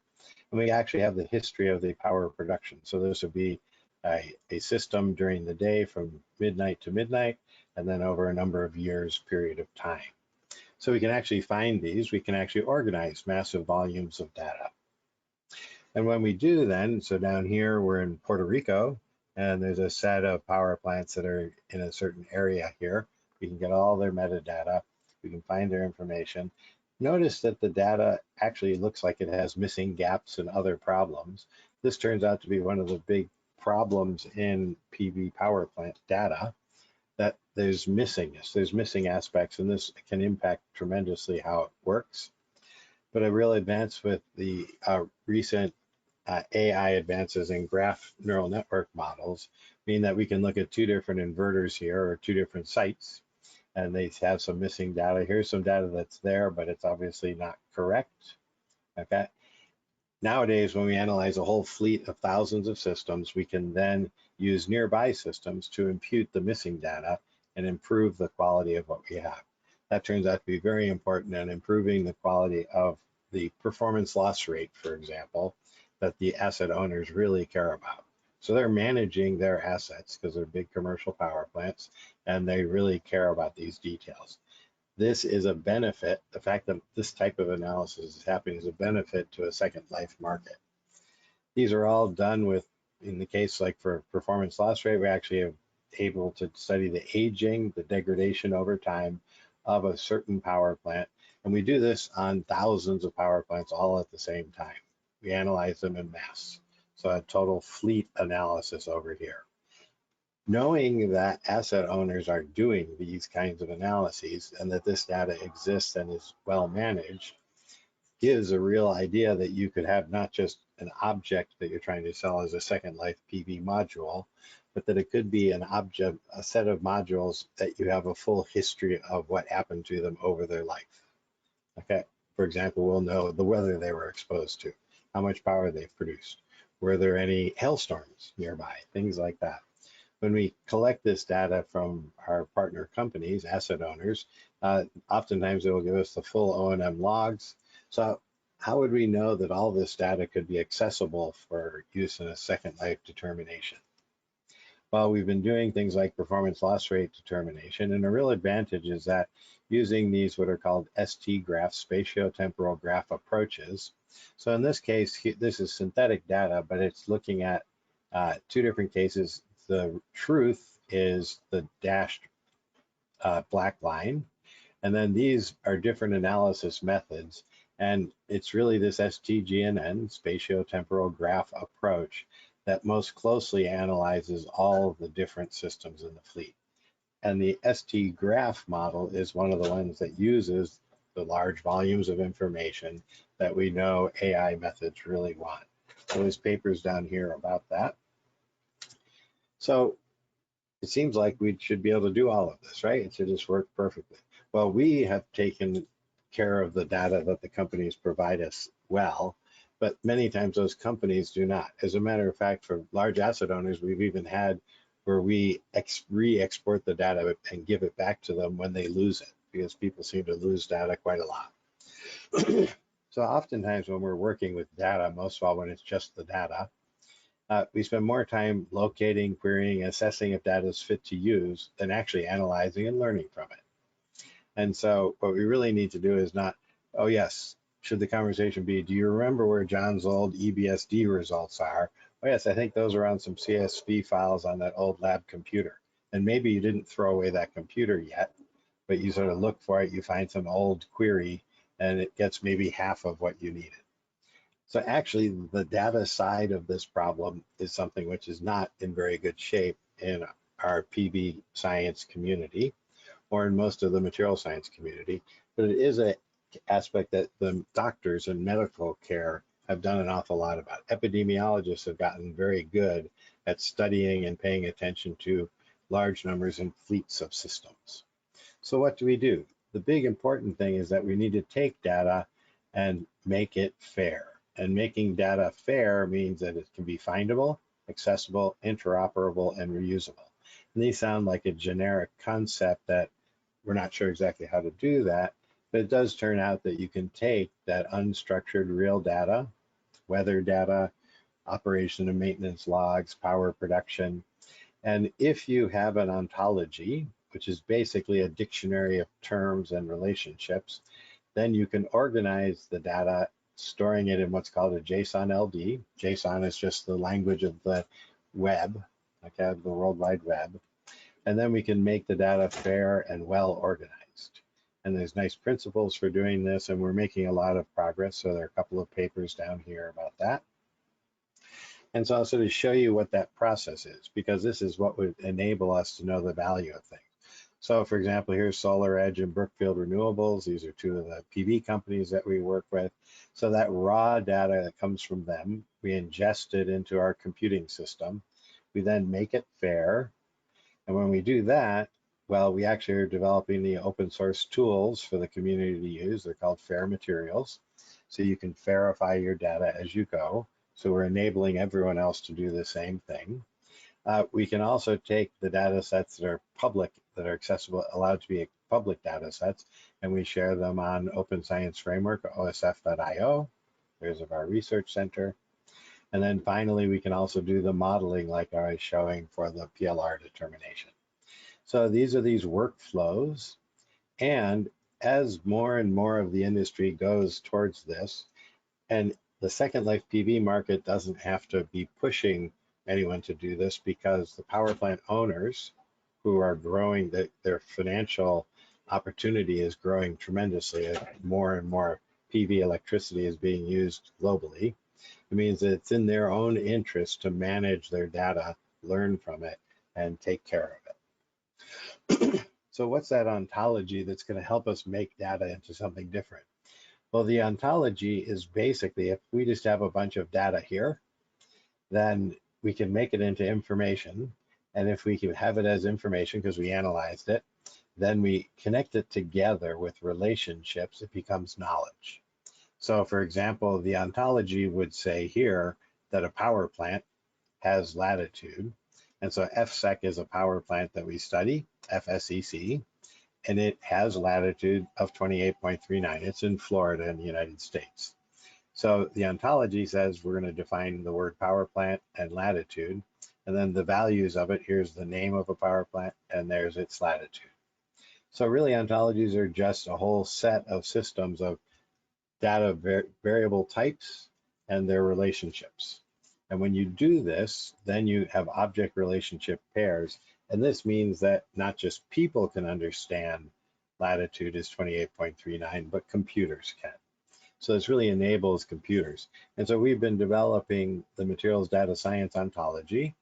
And we actually have the history of the power production. So this would be a system during the day from midnight to midnight, and then over a number of years period of time. So we can actually find these. We can actually organize massive volumes of data. And when we do then, so down here, we're in Puerto Rico, and there's a set of power plants that are in a certain area here. We can get all their metadata. We can find their information. Notice that the data actually looks like it has missing gaps and other problems. This turns out to be one of the big problems in PV power plant data, that there's missingness, there's missing aspects, and this can impact tremendously how it works. But a real advance with the recent AI advances in graph neural network models mean that we can look at two different inverters here, or two different sites, and they have some missing data. Here's some data that's there, but it's obviously not correct. Okay. Nowadays, when we analyze a whole fleet of thousands of systems, we can then use nearby systems to impute the missing data and improve the quality of what we have. That turns out to be very important in improving the quality of the performance loss rate, for example, that the asset owners really care about. So they're managing their assets because they're big commercial power plants, and they really care about these details. This is a benefit. The fact that this type of analysis is happening is a benefit to a second life market. These are all done with, in the case like for performance loss rate, we actually are able to study the aging, the degradation over time of a certain power plant. And we do this on thousands of power plants all at the same time. We analyze them in mass. So a total fleet analysis over here. Knowing that asset owners are doing these kinds of analyses and that this data exists and is well managed gives a real idea that you could have not just an object that you're trying to sell as a second life PV module, but that it could be an object, a set of modules that you have a full history of what happened to them over their life. Okay, for example, we'll know the weather they were exposed to, how much power they've produced, were there any hailstorms nearby, things like that. When we collect this data from our partner companies, asset owners, oftentimes it will give us the full O&M logs. So how would we know that all this data could be accessible for use in a second life determination? Well, we've been doing things like performance loss rate determination, and a real advantage is that using these what are called ST graph, spatiotemporal graph approaches. So in this case, this is synthetic data, but it's looking at two different cases. The truth is the dashed black line, and then these are different analysis methods, and it's really this STGNN, spatiotemporal graph approach, that most closely analyzes all of the different systems in the fleet. And the ST graph model is one of the ones that uses the large volumes of information that we know AI methods really want. So there's papers down here about that. So it seems like we should be able to do all of this, right? It should just work perfectly. Well, we have taken care of the data that the companies provide us well, but many times those companies do not. As a matter of fact, for large asset owners, we've even had where we re-export the data and give it back to them when they lose it, because people seem to lose data quite a lot. So oftentimes when we're working with data, most of all when it's just the data, we spend more time locating, querying, assessing if data is fit to use than actually analyzing and learning from it. And so what we really need to do is not, oh yes, should the conversation be, do you remember where John's old EBSD results are? Oh yes, I think those are on some CSV files on that old lab computer. And maybe you didn't throw away that computer yet, but you sort of look for it, you find some old query, and it gets maybe half of what you needed. So actually, the data side of this problem is something which is not in very good shape in our PV science community. or in most of the material science community, but it is an aspect that the doctors in medical care have done an awful lot about. Epidemiologists have gotten very good at studying and paying attention to large numbers and fleets of systems. So what do we do? The big important thing is that we need to take data and make it fair. And making data fair means that it can be findable, accessible, interoperable, and reusable. And these sound like a generic concept that we're not sure exactly how to do that, but it does turn out that you can take that unstructured real data, weather data, operation and maintenance logs, power production, and if you have an ontology, which is basically a dictionary of terms and relationships, then you can organize the data, storing it in what's called a JSON LD. JSON is just the language of the web, okay, the World Wide Web. And then we can make the data fair and well organized. And there's nice principles for doing this, and we're making a lot of progress. So there are a couple of papers down here about that. And so I'll sort of show you what that process is, because this is what would enable us to know the value of things. So for example, here's SolarEdge and Brookfield Renewables. These are two of the PV companies that we work with. So that raw data that comes from them, we ingest it into our computing system. We then make it fair. And when we do that, well, we actually are developing the open source tools for the community to use. They're called FAIR materials. So you can verify your data as you go. So we're enabling everyone else to do the same thing. We can also take the data sets that are public, that are accessible, allowed to be public data sets, and we share them on Open Science Framework, osf.io. There's our research center. And then finally, we can also do the modeling like I was showing for the PLR determination. So these are these workflows. And as more and more of the industry goes towards this, and the Second Life PV market doesn't have to be pushing anyone to do this, because the power plant owners who are growing, their financial opportunity is growing tremendously. More and more PV electricity is being used globally. It means that it's in their own interest to manage their data, learn from it, and take care of it. So what's that ontology that's going to help us make data into something different? Well, the ontology is basically, if we just have a bunch of data here, then we can make it into information. And if we can have it as information because we analyzed it, then we connect it together with relationships, it becomes knowledge. So for example, the ontology would say here that a power plant has latitude. And so FSEC is a power plant that we study, FSEC, and it has latitude of 28.39. It's in Florida in the United States. So the ontology says we're going to define the word power plant and latitude, and then the values of it. Here's the name of a power plant, and there's its latitude. So really, ontologies are just a whole set of systems of data variable types and their relationships. And when you do this, then you have object relationship pairs. And this means that not just people can understand latitude is 28.39, but computers can. So this really enables computers. And so we've been developing the materials data science ontology.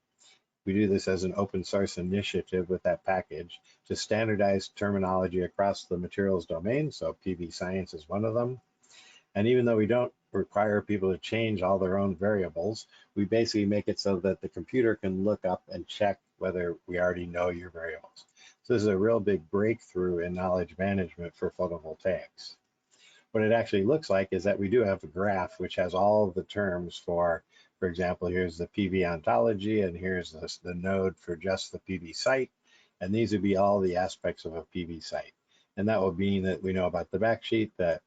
We do this as an open source initiative with that package to standardize terminology across the materials domain. So PV science is one of them. And even though we don't require people to change all their own variables, we basically make it so that the computer can look up and check whether we already know your variables. So this is a real big breakthrough in knowledge management for photovoltaics. What it actually looks like is that we do have a graph which has all of the terms for example, here's the PV ontology, and here's the node for just the PV site. And these would be all the aspects of a PV site. And that will mean that we know about the backsheet that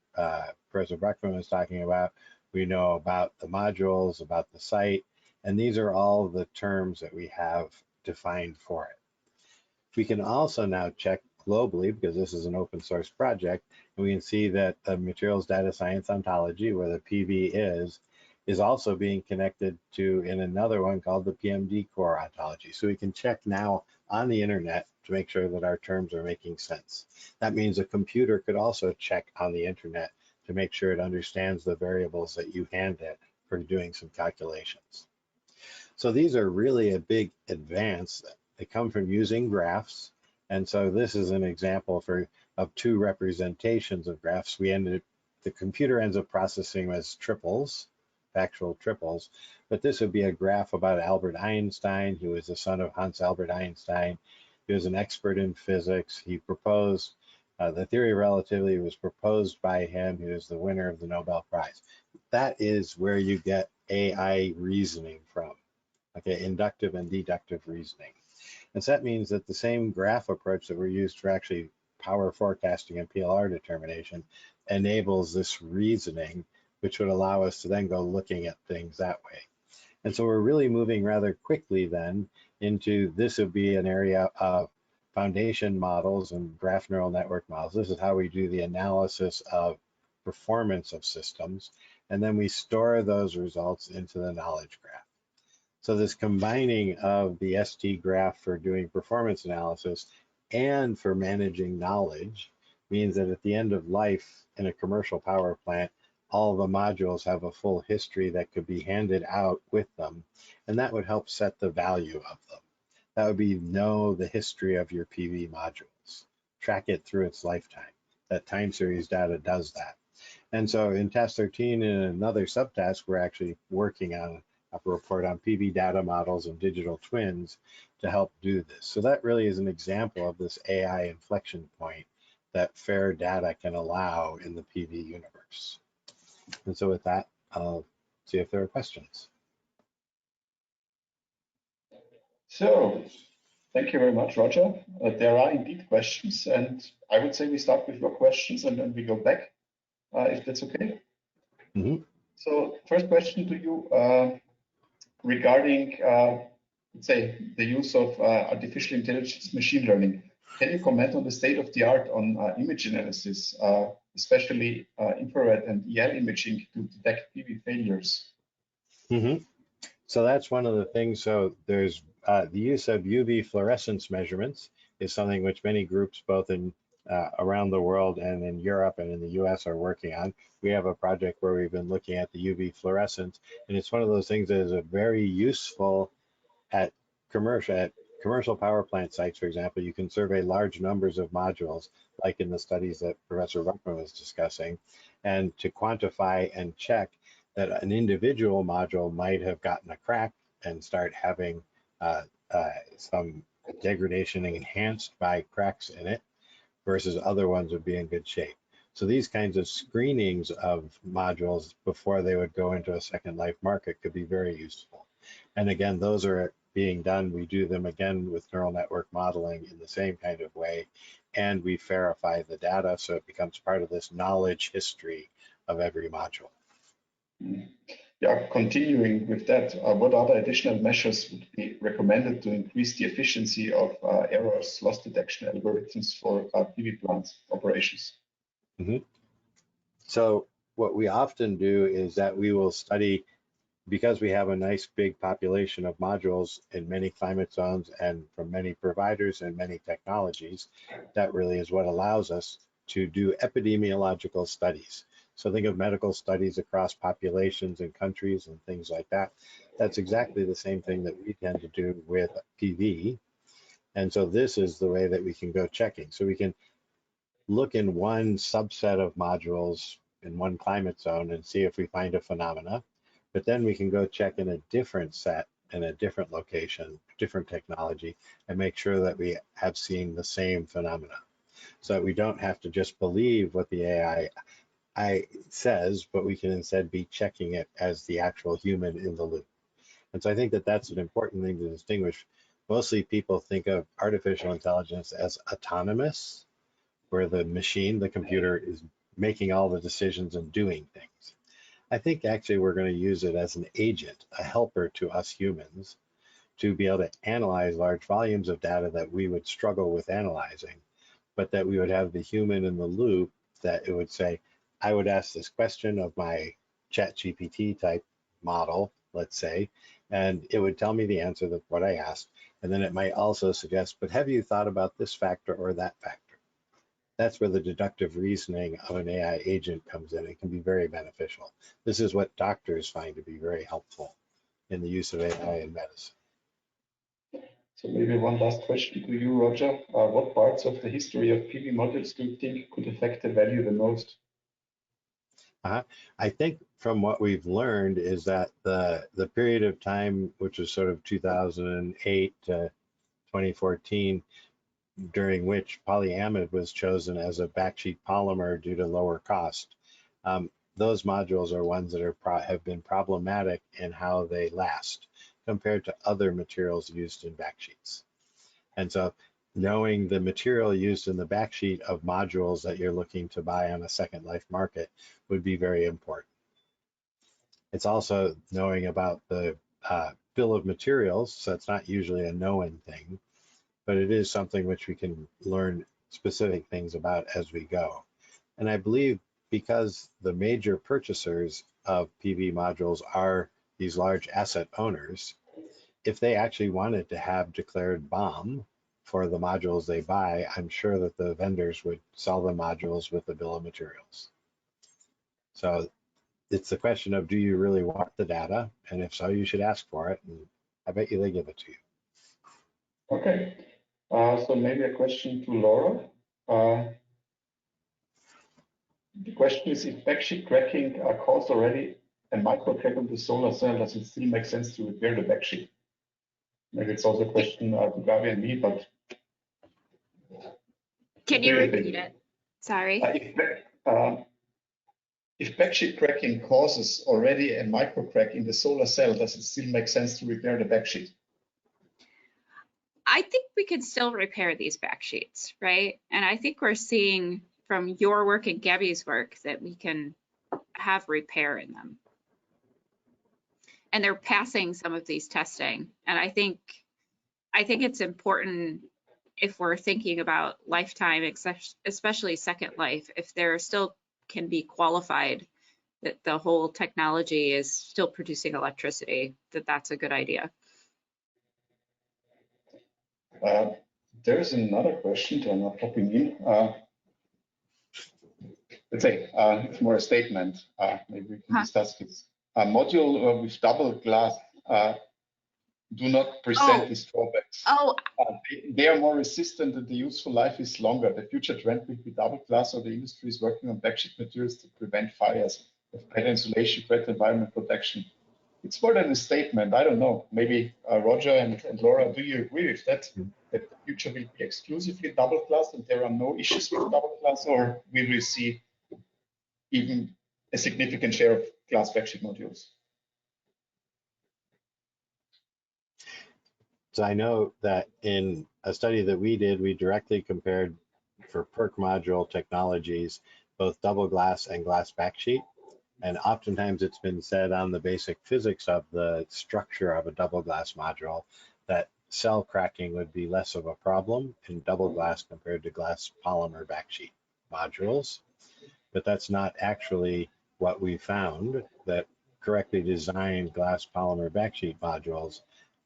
Professor Bruckman was talking about. We know about the modules, about the site, and these are all the terms that we have defined for it. We can also now check globally, because this is an open source project, and we can see that the materials data science ontology, where the PV is also being connected to in another one called the PMD core ontology. So we can check now on the internet to make sure that our terms are making sense. That means a computer could also check on the internet to make sure it understands the variables that you hand it for doing some calculations. So these are really a big advance. They come from using graphs, And so this is an example of two representations of graphs. The computer ends up processing as triples, factual triples, but this would be a graph about Albert Einstein, who was the son of Hans Albert Einstein. He was an expert in physics. He proposed the theory of relativity was proposed by him. He was the winner of the Nobel Prize. That is where you get AI reasoning from, okay, inductive and deductive reasoning. And so that means that the same graph approach that we're used for actually power forecasting and PLR determination enables this reasoning, which would allow us to then go looking at things that way. And so we're really moving rather quickly then into, this would be an area of foundation models and graph neural network models. This is how we do the analysis of performance of systems. And then we store those results into the knowledge graph. So this combining of the ST graph for doing performance analysis and for managing knowledge means that at the end of life in a commercial power plant, all the modules have a full history that could be handed out with them, and that would help set the value of them. That would be know the history of your PV modules, track it through its lifetime. That time series data does that. And so in task 13 and another subtask, we're actually working on a report on PV data models and digital twins to help do this. So that really is an example of this AI inflection point that fair data can allow in the PV universe. And so with that, I'll see if there are questions. So, thank you very much, Roger. There are indeed questions, and I would say we start with your questions and then we go back, if that's okay. Mm-hmm. So, first question to you regarding, let's say, the use of artificial intelligence, machine learning. Can you comment on the state of the art on image analysis, especially infrared and EL imaging to detect PV failures? Mm-hmm. So that's one of the things. So there's the use of UV fluorescence measurements is something which many groups both in around the world and in Europe and in the US are working on. We have a project where we've been looking at the UV fluorescence, and it's one of those things that is a very useful at commercial power plant sites. For example, you can survey large numbers of modules, like in the studies that Professor Ruckman was discussing, and to quantify and check that an individual module might have gotten a crack and start having some degradation enhanced by cracks in it versus other ones would be in good shape. So these kinds of screenings of modules before they would go into a second life market could be very useful. And again, those are being done. We do them again with neural network modeling in the same kind of way, and we verify the data so it becomes part of this knowledge history of every module. Yeah, continuing with that, what other additional measures would be recommended to increase the efficiency of errors, loss detection algorithms for PV plant operations? Mm-hmm. So what we often do is that we will study, because we have a nice big population of modules in many climate zones and from many providers and many technologies, that really is what allows us to do epidemiological studies. So think of medical studies across populations and countries and things like that. That's exactly the same thing that we tend to do with PV. And so this is the way that we can go checking. So we can look in one subset of modules in one climate zone and see if we find a phenomena. But then we can go check in a different set in a different location, different technology, and make sure that we have seen the same phenomena. So that we don't have to just believe what the AI says, but we can instead be checking it as the actual human in the loop. And so I think that that's an important thing to distinguish. Mostly people think of artificial intelligence as autonomous, where the machine, the computer, is making all the decisions and doing things. I think actually we're going to use it as an agent, a helper to us humans, to be able to analyze large volumes of data that we would struggle with analyzing, but that we would have the human in the loop, that it would say, I would ask this question of my ChatGPT type model, let's say, and it would tell me the answer to what I asked. And then it might also suggest, but have you thought about this factor or that factor? That's where the deductive reasoning of an AI agent comes in. It can be very beneficial. This is what doctors find to be very helpful in the use of AI in medicine. So maybe one last question to you, Roger. What parts of the history of PV modules do you think could affect the value the most? I think from what we've learned is that the period of time, which was sort of 2008 to 2014, during which polyamide was chosen as a backsheet polymer due to lower cost, those modules are ones that have been problematic in how they last compared to other materials used in backsheets. And so knowing the material used in the backsheet of modules that you're looking to buy on a second life market would be very important. It's also knowing about the bill of materials, so it's not usually a known thing, but it is something which we can learn specific things about as we go. And I believe because the major purchasers of PV modules are these large asset owners, if they actually wanted to have declared BOM for the modules they buy, I'm sure that the vendors would sell the modules with the bill of materials. So it's the question of, do you really want the data? And if so, you should ask for it. And I bet you they give it to you. Okay. So maybe a question to Laura. The question is, if backsheet cracking caused already a microcrack on the solar cell, does it still make sense to repair the backsheet? Maybe it's also a question to Gabi and me, but Can you repeat it? Sorry. If backsheet cracking causes already a microcrack in the solar cell, does it still make sense to repair the backsheet? I think we can still repair these backsheets, right? And I think we're seeing from your work and Gabby's work that we can have repair in them. And they're passing some of these testing. And I think it's important if we're thinking about lifetime, especially second life, if there still can be qualified that the whole technology is still producing electricity, that's a good idea. There's another question that I'm not popping in. Let's say it's more a statement. Maybe we can discuss this. A module with double glass do not present these drawbacks. They are more resistant and the useful life is longer. The future trend will be double glass, or the industry is working on backsheet materials to prevent fires, with better insulation, better environment protection. It's more than a statement. I don't know. Maybe Roger and Laura, do you agree with that? That the future will be exclusively double glass and there are no issues with double glass, or will we see even a significant share of glass backsheet modules? So I know that in a study that we did, we directly compared for PERC module technologies, both double glass and glass backsheet. And oftentimes it's been said on the basic physics of the structure of a double glass module that cell cracking would be less of a problem in double glass compared to glass polymer backsheet modules. But that's not actually what we found, that correctly designed glass polymer backsheet modules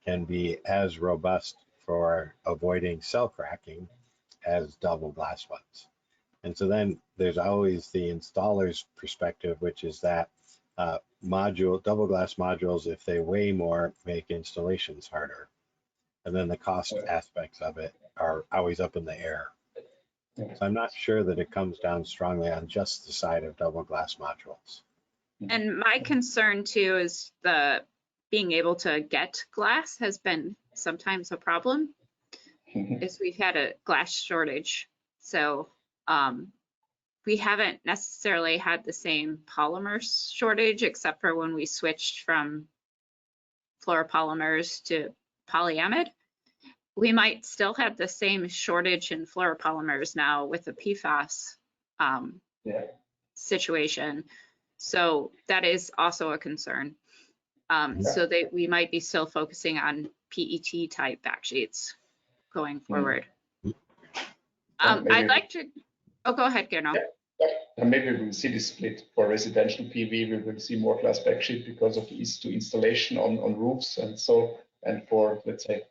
can be as robust for avoiding cell cracking as double glass ones. And so then there's always the installer's perspective, which is that double glass modules, if they weigh more, make installations harder. And then the cost aspects of it are always up in the air. So I'm not sure that it comes down strongly on just the side of double glass modules. And my concern too is the being able to get glass has been sometimes a problem, is we've had a glass shortage. So we haven't necessarily had the same polymer shortage, except for when we switched from fluoropolymers to polyamide. We might still have the same shortage in fluoropolymers now with the PFAS situation. So that is also a concern. So we might be still focusing on PET type backsheets going forward. I'd like to, go ahead, Gernot. And maybe we will see this split for residential PV. We will see more glass backsheet because of the ease to installation on roofs and so, and for, let's say,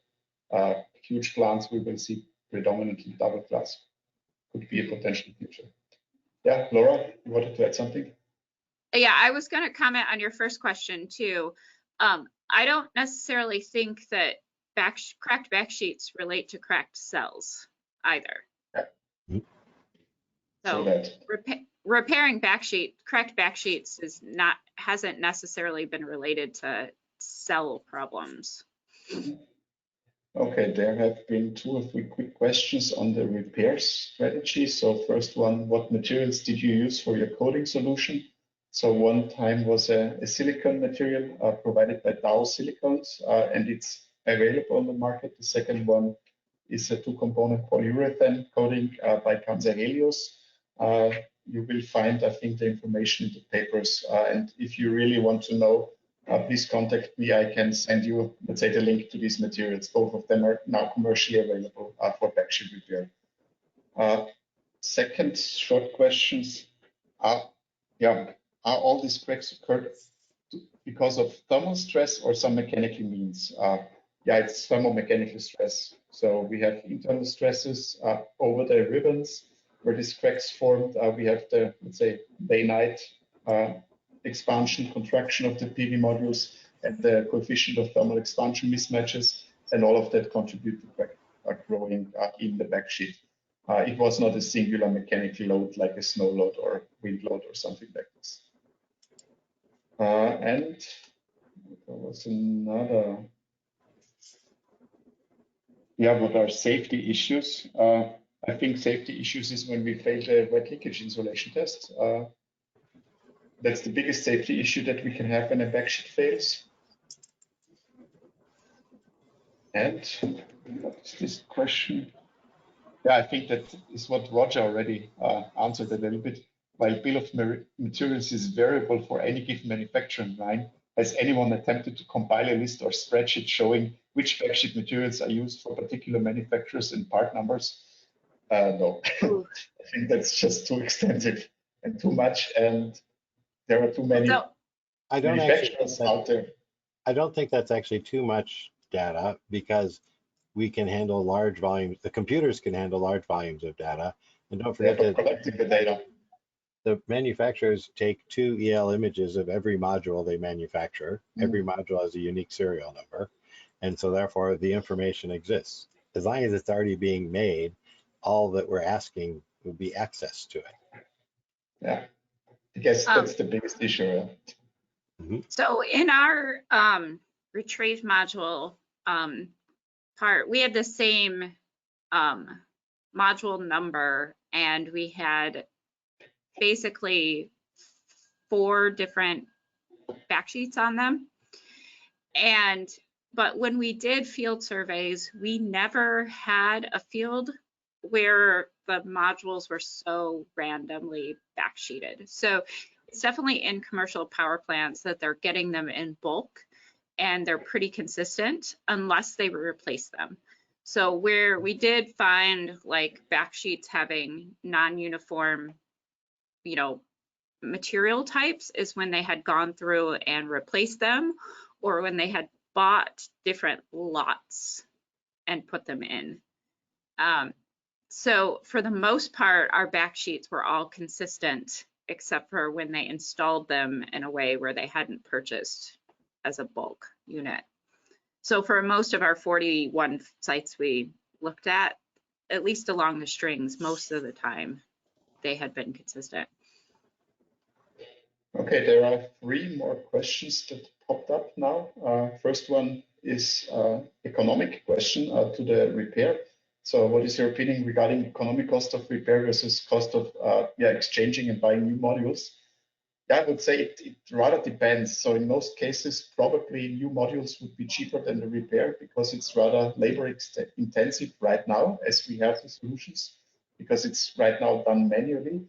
huge plants, we will see predominantly double glass. Could be a potential future. Yeah, Laura, you wanted to add something? Yeah, I was going to comment on your first question too. I don't necessarily think that cracked back sheets relate to cracked cells either. Yeah. So repairing cracked back sheets hasn't necessarily been related to cell problems. Okay, there have been 2 or 3 quick questions on the repair strategy. So first one, what materials did you use for your coating solution? So one time was a silicone material provided by Dow Silicones, and it's available on the market. The second one is a 2-component polyurethane coating by Kansai Helios. You will find, I think, the information in the papers. And if you really want to know, please contact me. I can send you, let's say, the link to these materials. Both of them are now commercially available for backsheet repair. Second short questions. Are all these cracks occurred because of thermal stress or some mechanical means? Yeah, it's thermomechanical stress. So we have internal stresses over the ribbons where these cracks formed. We have the, let's say, day-night expansion, contraction of the PV modules, and the coefficient of thermal expansion mismatches, and all of that contribute to crack growing in the backsheet. It was not a singular mechanical load like a snow load or wind load or something like this. And there was another. Yeah, what are safety issues? I think safety issues is when we fail the wet leakage insulation test. That's the biggest safety issue that we can have when a backsheet fails. And what is this question? Yeah, I think that is what Roger already answered a little bit. While bill of materials is variable for any given manufacturing line, has anyone attempted to compile a list or spreadsheet showing which backsheet materials are used for particular manufacturers and part numbers? No, I think that's just too extensive and too much, and there are too many manufacturers out there. I don't think that's actually too much data, because we can handle large volumes. The computers can handle large volumes of data, and don't forget that collecting the data. The manufacturers take 2 EL images of every module they manufacture. Every module has a unique serial number, and so therefore the information exists. As long as it's already being made, all that we're asking would be access to it. Yeah, I guess that's the biggest issue. So in our retrieve module part, we had the same module number, and we had basically 4 different backsheets on them. But when we did field surveys, we never had a field where the modules were so randomly backsheeted. So it's definitely in commercial power plants that they're getting them in bulk, and they're pretty consistent unless they replace them. So where we did find like backsheets having non-uniform, material types is when they had gone through and replaced them, or when they had bought different lots and put them in. So for the most part, our backsheets were all consistent, except for when they installed them in a way where they hadn't purchased as a bulk unit. So for most of our 41 sites we looked at least along the strings, most of the time, they had been consistent. Okay, there are 3 more questions that popped up now. First one is economic question to the repair. So what is your opinion regarding economic cost of repair versus cost of exchanging and buying new modules? Yeah, I would say it rather depends. So in most cases, probably new modules would be cheaper than the repair, because it's rather labor intensive right now as we have the solutions, because it's right now done manually.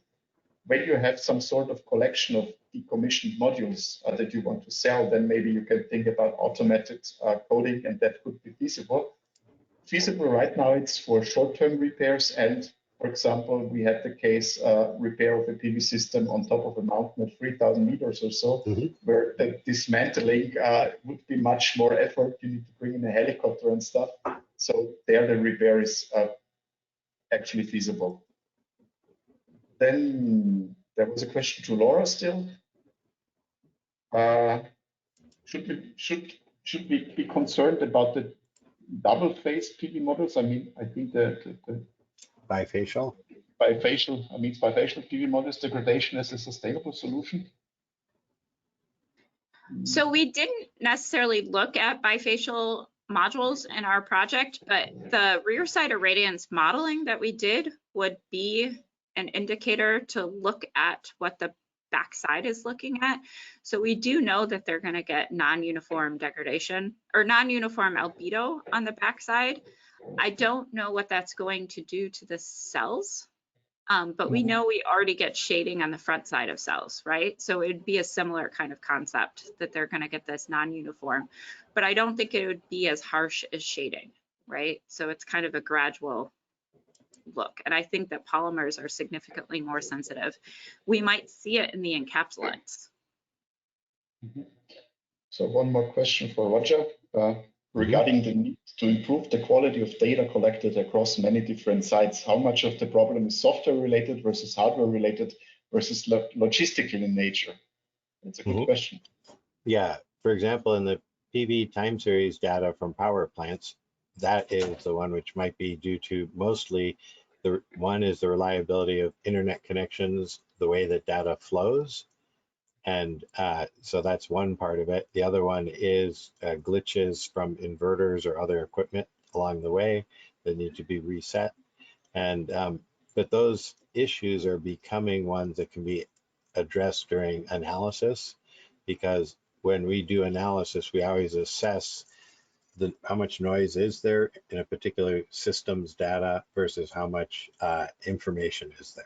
When you have some sort of collection of decommissioned modules that you want to sell, then maybe you can think about automated coding, and that could be feasible. Feasible right now, it's for short-term repairs, and for example, we had the case repair of a PV system on top of a mountain at 3,000 meters or so, where the dismantling would be much more effort. You need to bring in a helicopter and stuff. So there the repair is actually feasible. Then there was a question to Laura still. Should we be concerned about the double phase PV models. I mean, I think the Bifacial? Bifacial PV models, degradation as a sustainable solution. So we didn't necessarily look at bifacial modules in our project, but the rear side irradiance modeling that we did would be an indicator to look at what the backside is looking at. So we do know that they're going to get non-uniform degradation or non-uniform albedo on the backside. I don't know what that's going to do to the cells. But we know we already get shading on the front side of cells, right? So it'd be a similar kind of concept that they're going to get this non-uniform, but I don't think it would be as harsh as shading, right? So it's kind of a gradual look. And I think that polymers are significantly more sensitive. We might see it in the encapsulants. So one more question for Roger. Regarding the need to improve the quality of data collected across many different sites, how much of the problem is software related versus hardware related versus logistical in nature? That's a good question. Yeah, for example, in the PV time series data from power plants, that is the one which might be due to mostly one is the reliability of internet connections, the way that data flows. And so that's one part of it. The other one is glitches from inverters or other equipment along the way that need to be reset. And but those issues are becoming ones that can be addressed during analysis, because when we do analysis, we always assess how much noise is there in a particular system's data versus how much information is there.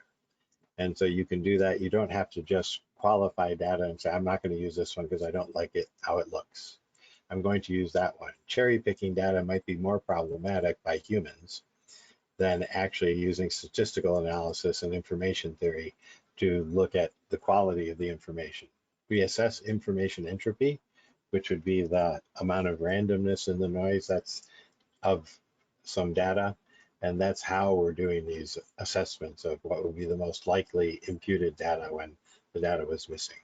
And so you can do that. You don't have to just qualify data and say, I'm not going to use this one because I don't like it, how it looks. I'm going to use that one. Cherry picking data might be more problematic by humans than actually using statistical analysis and information theory to look at the quality of the information. We assess information entropy, which would be the amount of randomness in the noise that's of some data. And that's how we're doing these assessments of what would be the most likely imputed data when the data was missing.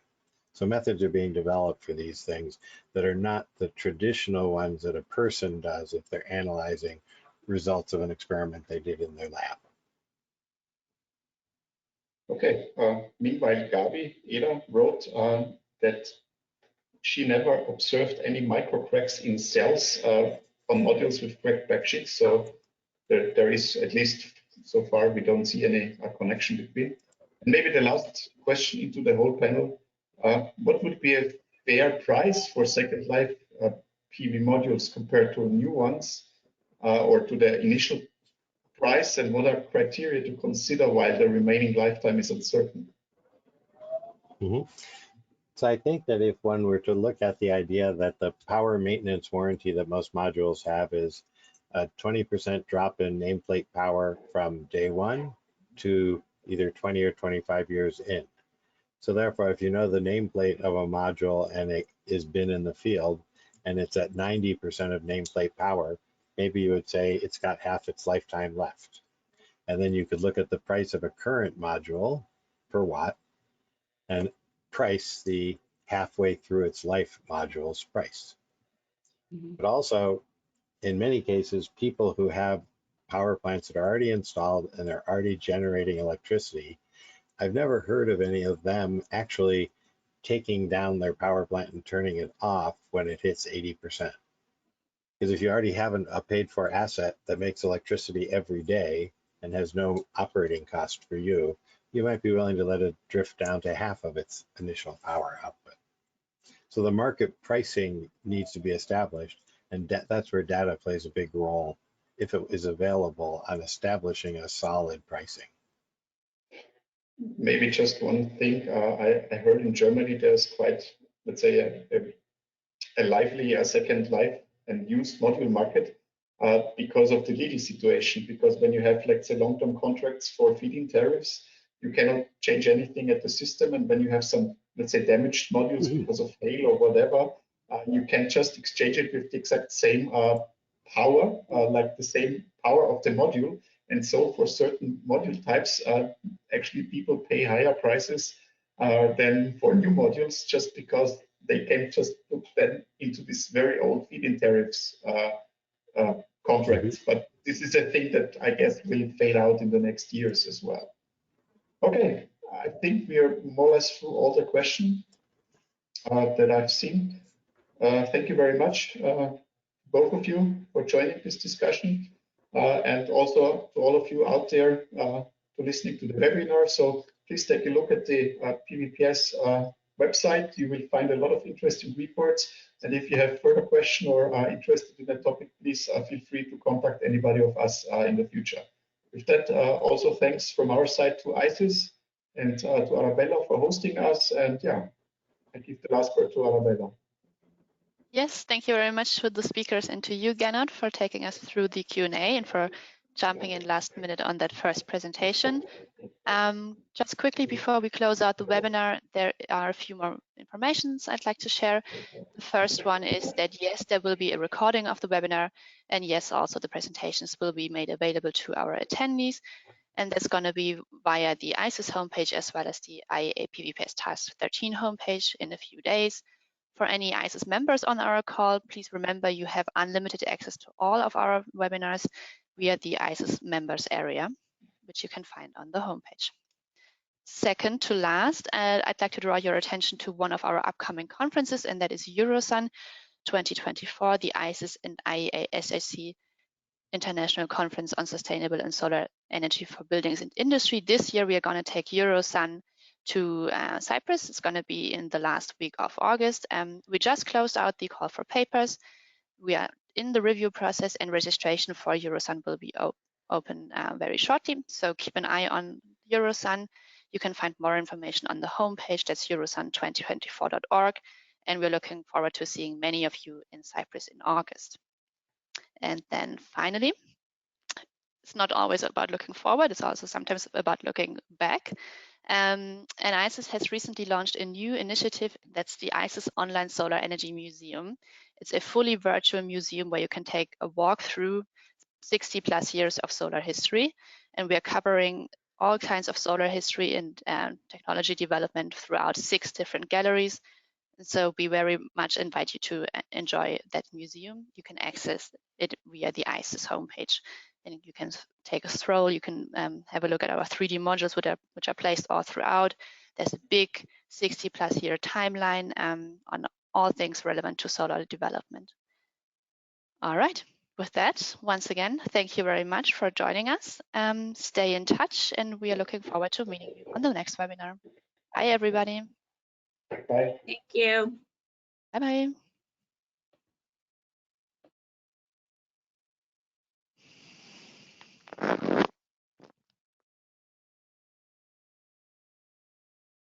So methods are being developed for these things that are not the traditional ones that a person does if they're analyzing results of an experiment they did in their lab. Okay, meanwhile, Gabi Eder wrote that she never observed any micro cracks in cells on modules with cracked backsheets. So there is, at least so far, we don't see any connection between. And maybe the last question into the whole panel, what would be a fair price for second life PV modules compared to new ones or to the initial price, and what are criteria to consider while the remaining lifetime is uncertain? So I think that if one were to look at the idea that the power maintenance warranty that most modules have is a 20% drop in nameplate power from day one to either 20 or 25 years in. So therefore, if you know the nameplate of a module and it has been in the field and it's at 90% of nameplate power, maybe you would say it's got half its lifetime left. And then you could look at the price of a current module per watt and price the halfway through its life module's price. But also, in many cases, people who have power plants that are already installed and they're already generating electricity, I've never heard of any of them actually taking down their power plant and turning it off when it hits 80%. Because if you already have a paid for asset that makes electricity every day and has no operating cost for you, you might be willing to let it drift down to half of its initial power output. So the market pricing needs to be established, and that's where data plays a big role if it is available on establishing a solid pricing. Maybe just one thing, I heard in Germany there's quite, let's say, a lively second life and used module market because of the legal situation. Because when you have, let's say, long-term contracts for feed-in tariffs, you cannot change anything at the system. And when you have some, let's say, damaged modules because of hail or whatever, you can just exchange it with the exact same power, like the same power of the module. And so for certain module types, actually people pay higher prices than for new modules, just because they can just put them into this very old feed-in tariffs contracts. But this is a thing that I guess will fade out in the next years as well. Okay, I think we are more or less through all the questions that I've seen. Thank you very much, both of you, for joining this discussion, and also to all of you out there to listening to the webinar. So please take a look at the PVPS website. You will find a lot of interesting reports. And if you have further questions or are interested in that topic, please feel free to contact anybody of us in the future. With that, also thanks from our side to ISES and to Arabella for hosting us. And yeah, I give the last word to Arabella. Yes, thank you very much to the speakers and to you, Gernot, for taking us through the Q&A and for jumping in last minute on that first presentation. Just quickly before we close out the webinar, there are a few more informations I'd like to share. The first one is that yes, there will be a recording of the webinar, and yes, also the presentations will be made available to our attendees, and that's going to be via the ISES homepage as well as the IEA PVPS Task 13 homepage in a few days. For any ISES members on our call, please remember you have unlimited access to all of our webinars via the ISES members area, which you can find on the homepage. Second to last, I'd like to draw your attention to one of our upcoming conferences, and that is Eurosun 2024, the ISES and IEA SAC International Conference on Sustainable and Solar Energy for Buildings and Industry. This year, we are going to take Eurosun to Cyprus. It's going to be in the last week of August. We just closed out the call for papers. We are in the review process, and registration for Eurosun will be open very shortly. So keep an eye on Eurosun. You can find more information on the homepage. That's eurosun2024.org. And we're looking forward to seeing many of you in Cyprus in August. And then finally, it's not always about looking forward. It's also sometimes about looking back. And ISES has recently launched a new initiative. That's the ISES Online Solar Energy Museum. It's a fully virtual museum where you can take a walk through 60 plus years of solar history. And we are covering all kinds of solar history and technology development throughout 6 different galleries. And so we very much invite you to enjoy that museum. You can access it via the ISES homepage, and you can take a stroll. You can have a look at our 3D modules which are placed all throughout. There's a big 60 plus year timeline on all things relevant to solar development. All right, with that, once again, thank you very much for joining us. Stay in touch, and we are looking forward to meeting you on the next webinar. Bye, everybody. Bye. Thank you. Bye-bye.